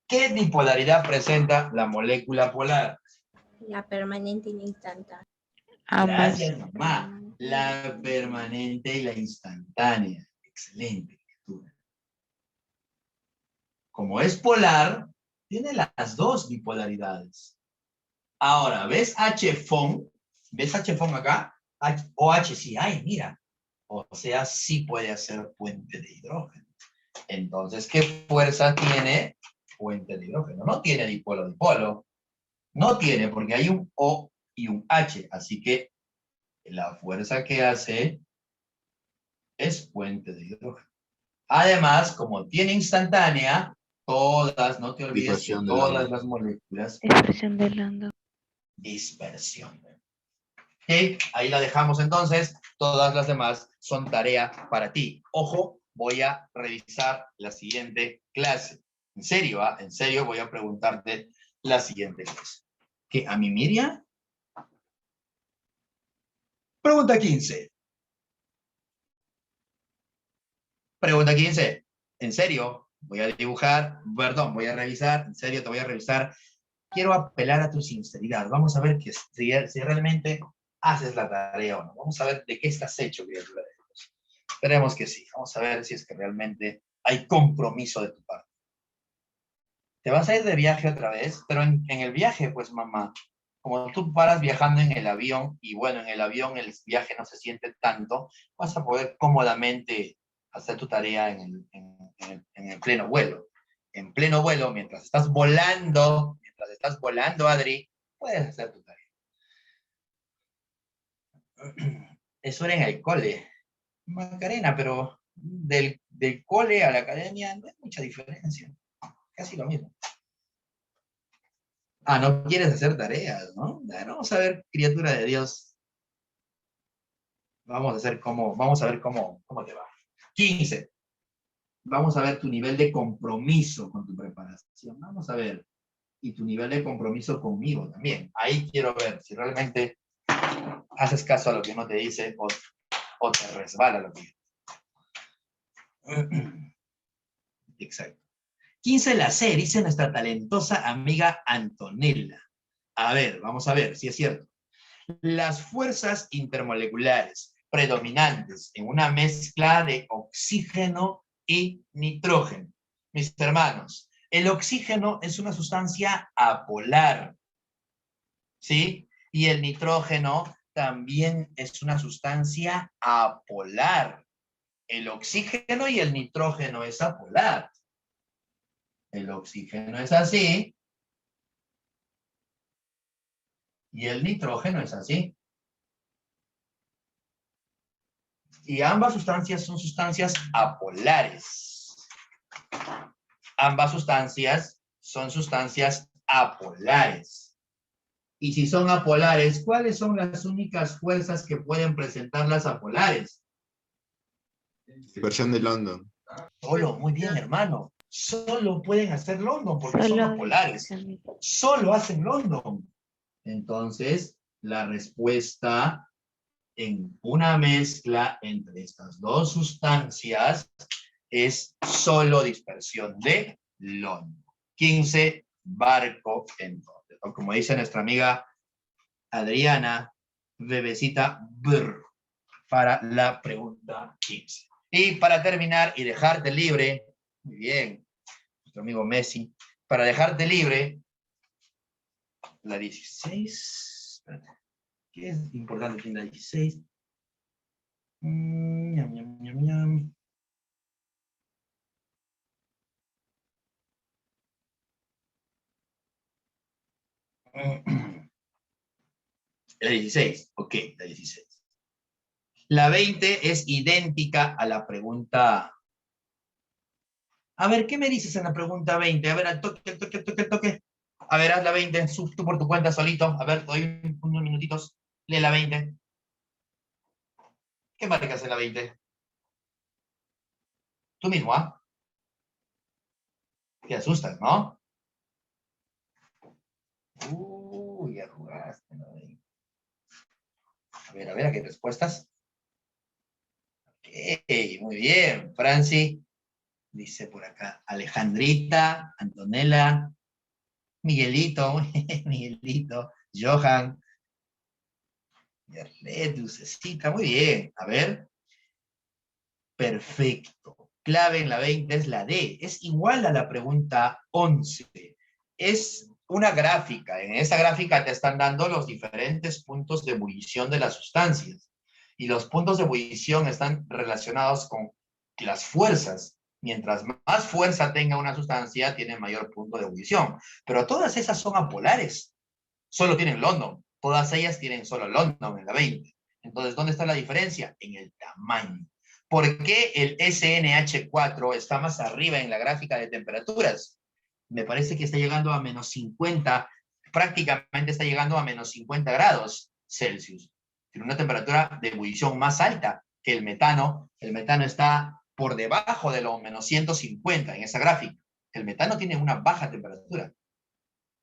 ¿Qué dipolaridad presenta la molécula polar? La permanente y la instantánea. Gracias, mamá. La permanente y la instantánea. Excelente lectura. Como es polar, tiene las dos bipolaridades. Ahora, ¿ves HFON? ¿Ves HFON acá? OH sí hay, mira. O sea, sí puede hacer puente de hidrógeno. Entonces, ¿qué fuerza tiene puente de hidrógeno? No tiene dipolo-dipolo. No tiene, porque hay un O y un H. Así que la fuerza que hace es puente de hidrógeno. Además, como tiene instantánea, Todas, no te olvides, Dispersión de todas London. las moléculas. Dispersión de London. Dispersión. Ok, ahí la dejamos entonces. Todas las demás son tarea para ti. Ojo, voy a revisar la siguiente clase. En serio, ¿ah? En serio voy a preguntarte la siguiente clase. ¿Qué? ¿A mi Miriam? Pregunta 15. Pregunta 15. ¿En serio? Voy a dibujar, perdón, voy a revisar, en serio te voy a revisar. Quiero apelar a tu sinceridad. Vamos a ver que si realmente haces la tarea o no. Vamos a ver de qué estás hecho, criatura de Dios. Esperemos que sí. Vamos a ver si es que realmente hay compromiso de tu parte. ¿Te vas a ir de viaje otra vez? Pero en el viaje, pues mamá, como tú paras viajando en el avión, y bueno, en el avión el viaje no se siente tanto, vas a poder cómodamente hacer tu tarea en el pleno vuelo. En pleno vuelo, mientras estás volando, Adri, puedes hacer tu tarea. Eso era en el cole, Macarena, pero del cole a la academia no hay mucha diferencia. Casi lo mismo. Ah, no quieres hacer tareas, ¿no? Bueno, vamos a ver, criatura de Dios. Vamos a ver cómo te va. 15. Vamos a ver tu nivel de compromiso con tu preparación. Vamos a ver. Y tu nivel de compromiso conmigo también. Ahí quiero ver si realmente haces caso a lo que uno te dice o te resbala lo que yo. Exacto. 15 la C, dice nuestra talentosa amiga Antonella. A ver, vamos a ver si es cierto. Las fuerzas intermoleculares predominantes en una mezcla de oxígeno y nitrógeno. Mis hermanos, el oxígeno es una sustancia apolar, ¿sí? Y el nitrógeno también es una sustancia apolar. El oxígeno y el nitrógeno es apolar. El oxígeno es así. Y el nitrógeno es así. Y ambas sustancias son sustancias apolares. Ambas sustancias son sustancias apolares. Y si son apolares, ¿cuáles son las únicas fuerzas que pueden presentar las apolares? Dispersión de London. Solo, muy bien, hermano. Solo pueden hacer London porque son apolares. Solo hacen London. Entonces, la respuesta en una mezcla entre estas dos sustancias es solo dispersión de London. 15, barco entonces. O como dice nuestra amiga Adriana, bebecita brr, para la pregunta 15. Y para terminar y dejarte libre, muy bien, nuestro amigo Messi, para dejarte libre, la 16, espérate, ¿qué es importante en la 16? Ñam, ñam, ñam, ñam. La 16, ok, la 16. La 20 es idéntica a la pregunta. A ver, ¿qué me dices en la pregunta 20? A ver, al toque, al toque, al toque, al toque. A ver, haz la 20, tú por tu cuenta solito. A ver, doy unos minutitos. Lee la 20. ¿Qué marcas en la 20? Tú mismo, ¿ah? Te asustas, ¿no? Ya jugaste. ¿No? A ver, ¿qué respuestas? Ok, muy bien. Franci, dice por acá, Alejandrita, Antonella, Miguelito, Miguelito, Johan, Yarlet, Lucecita, muy bien. A ver. Perfecto. Clave en la 20 es la D. Es igual a la pregunta 11. Es una gráfica. En esa gráfica te están dando los diferentes puntos de ebullición de las sustancias. Y los puntos de ebullición están relacionados con las fuerzas. Mientras más fuerza tenga una sustancia, tiene mayor punto de ebullición. Pero todas esas son apolares. Solo tienen London. Todas ellas tienen solo London en la 20. Entonces, ¿dónde está la diferencia? En el tamaño. ¿Por qué el SNH4 está más arriba en la gráfica de temperaturas? me parece que está llegando a menos 50, prácticamente está llegando a menos 50 grados Celsius. Tiene una temperatura de ebullición más alta que el metano. El metano está por debajo de los menos 150 en esa gráfica. El metano tiene una baja temperatura.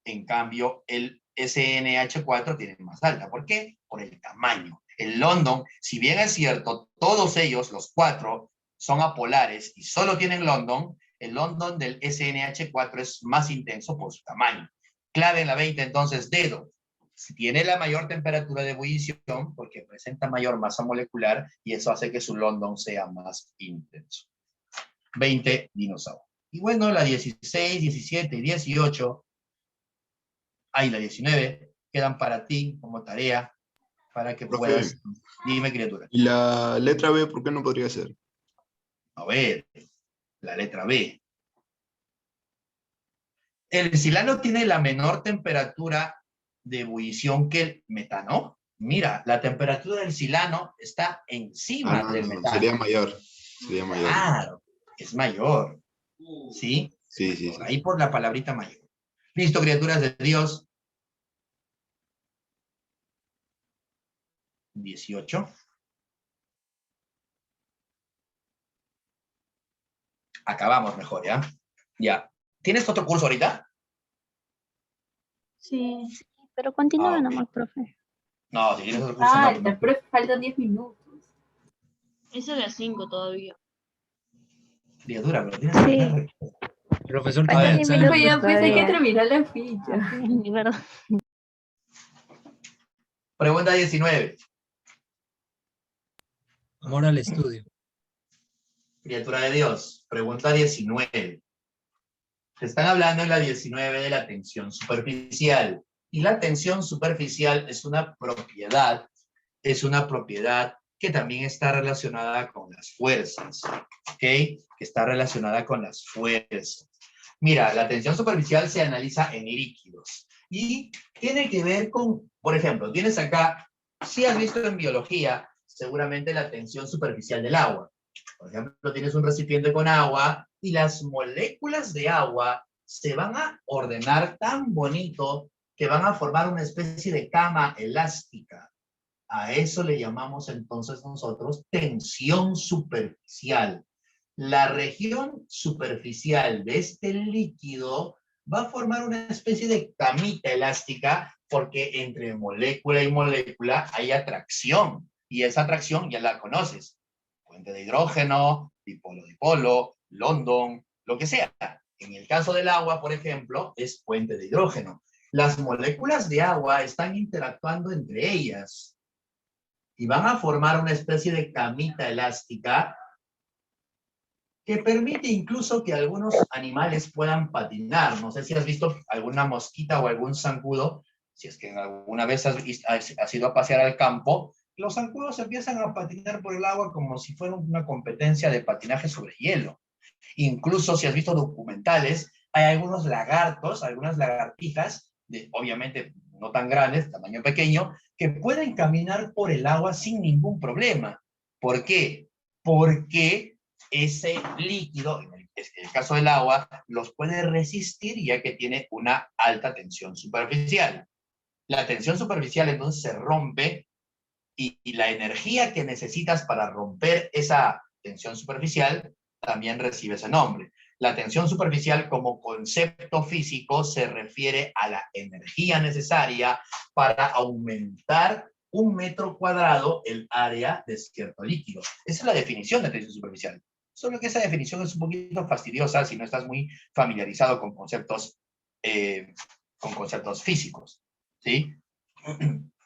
En cambio, el SNH4 tiene más alta. ¿Por qué? Por el tamaño. El London, si bien es cierto, todos ellos, los 4, son apolares y solo tienen London, el London del SNH4 es más intenso por su tamaño. Clave en la 20, entonces, dedo. Si tiene la mayor temperatura de ebullición, porque presenta mayor masa molecular, y eso hace que su London sea más intenso. 20, dinosaurio. Y bueno, la 16, 17 y 18, ahí la 19, quedan para ti como tarea, para que Profe. puedas... Dime, criatura. ¿Y la letra B por qué no podría ser? A ver, la letra B. El silano tiene la menor temperatura de ebullición que el metano. Mira, la temperatura del silano está encima No, del metano. sería mayor. Sería mayor. Claro, es mayor. ¿Sí? Sí, sí, sí. Ahí por la palabrita mayor. Listo, criaturas de Dios. 18. Acabamos mejor, ¿ya? Ya. ¿Tienes otro curso ahorita? Sí, pero continúa ok. nomás, profe. No, si tienes otro curso, Falta, pero faltan 10 minutos. Eso de las 5 todavía. criatura, pero tienes que Sí. tener- Profesor, Faltan tiene 10 examen. Pues ya, pues hay que todavía. terminar la ficha. Ni verdad. Pregunta 19. Amor al estudio. Criatura de Dios. Pregunta 19. Te están hablando en la 19 de la tensión superficial. Y la tensión superficial es una propiedad que también está relacionada con las fuerzas. ¿Ok? Que está relacionada con las fuerzas. Mira, la tensión superficial se analiza en líquidos. Y tiene que ver con, por ejemplo, tienes acá, si has visto en biología, seguramente la tensión superficial del agua. Por ejemplo, tienes un recipiente con agua y las moléculas de agua se van a ordenar tan bonito que van a formar una especie de cama elástica. A eso le llamamos entonces nosotros tensión superficial. La región superficial de este líquido va a formar una especie de camita elástica porque entre molécula y molécula hay atracción. Y esa atracción ya la conoces. Puente de hidrógeno, dipolo-dipolo, London, lo que sea. En el caso del agua, por ejemplo, es puente de hidrógeno. Las moléculas de agua están interactuando entre ellas y van a formar una especie de camita elástica que permite incluso que algunos animales puedan patinar. No sé si has visto alguna mosquita o algún zancudo, si es que alguna vez has ido a pasear al campo, los zancudos empiezan a patinar por el agua como si fuera una competencia de patinaje sobre hielo. Incluso si has visto documentales, hay algunos lagartos, algunas lagartijas, obviamente no tan grandes, tamaño pequeño, que pueden caminar por el agua sin ningún problema. ¿Por qué? Porque ese líquido, en el caso del agua, los puede resistir ya que tiene una alta tensión superficial. La tensión superficial entonces se rompe y la energía que necesitas para romper esa tensión superficial también recibe ese nombre. La tensión superficial como concepto físico se refiere a la energía necesaria para aumentar 1 metro cuadrado el área de cierto líquido. Esa es la definición de tensión superficial. Solo que esa definición es un poquito fastidiosa si no estás muy familiarizado con conceptos físicos. ¿Sí?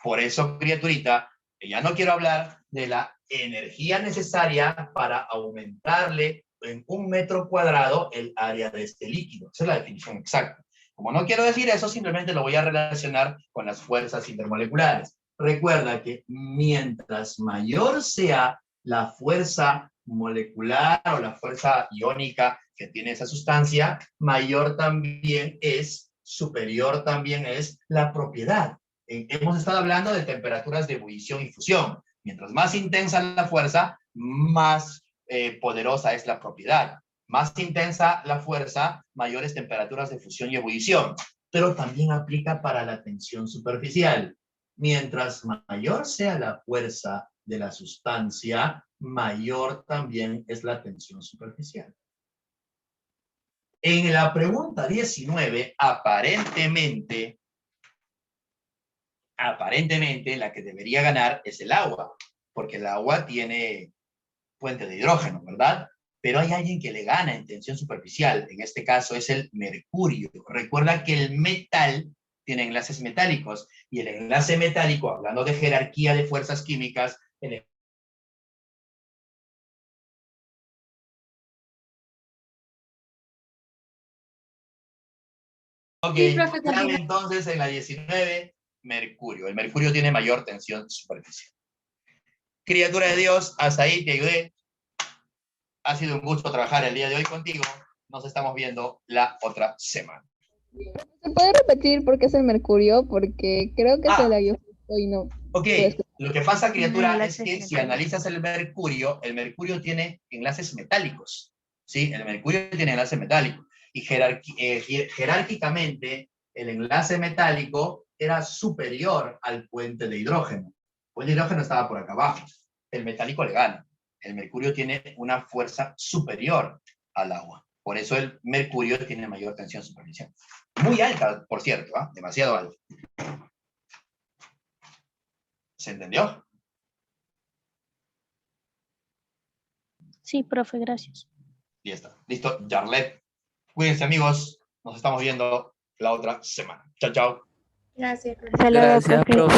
Por eso, criaturita, ya no quiero hablar de la energía necesaria para aumentarle en 1 metro cuadrado el área de este líquido. Esa es la definición exacta. Como no quiero decir eso, simplemente lo voy a relacionar con las fuerzas intermoleculares. Recuerda que mientras mayor sea la fuerza molecular o la fuerza iónica que tiene esa sustancia, mayor también es, superior también es la propiedad. Hemos estado hablando de temperaturas de ebullición y fusión. Mientras más intensa la fuerza, más poderosa es la propiedad. Más intensa la fuerza, mayores temperaturas de fusión y ebullición. Pero también aplica para la tensión superficial. Mientras mayor sea la fuerza de la sustancia, mayor también es la tensión superficial. En la pregunta 19, aparentemente la que debería ganar es el agua, porque el agua tiene fuente de hidrógeno, ¿verdad? Pero hay alguien que le gana en tensión superficial, en este caso es el mercurio. Recuerda que el metal tiene enlaces metálicos, y el enlace metálico, hablando de jerarquía de fuerzas químicas, Ok, Sí, profe, clave entonces en la 19, mercurio. El mercurio tiene mayor tensión superficial. Criatura de Dios, hasta ahí te ayudé. Ha sido un gusto trabajar el día de hoy contigo. Nos estamos viendo la otra semana. ¿Se puede repetir por qué es el mercurio? Porque creo que se la dio justo y no. Ok, lo que pasa, criatura, es Enlaces que si metálicos. analizas el mercurio tiene enlaces metálicos. ¿Sí? El mercurio tiene enlaces metálicos. Y jerárquicamente, el enlace metálico era superior al puente de hidrógeno. El puente de hidrógeno estaba por acá abajo. El metálico le gana. El mercurio tiene una fuerza superior al agua. Por eso el mercurio tiene mayor tensión superficial. Muy alta, por cierto, ¿eh? Demasiado alta. ¿Se entendió? Sí, profe, gracias. Y ya está. Listo, Jarlet. Cuídense, amigos. Nos estamos viendo la otra semana. Chao, chao. Gracias. Hasta luego, Gracias, profe. profe.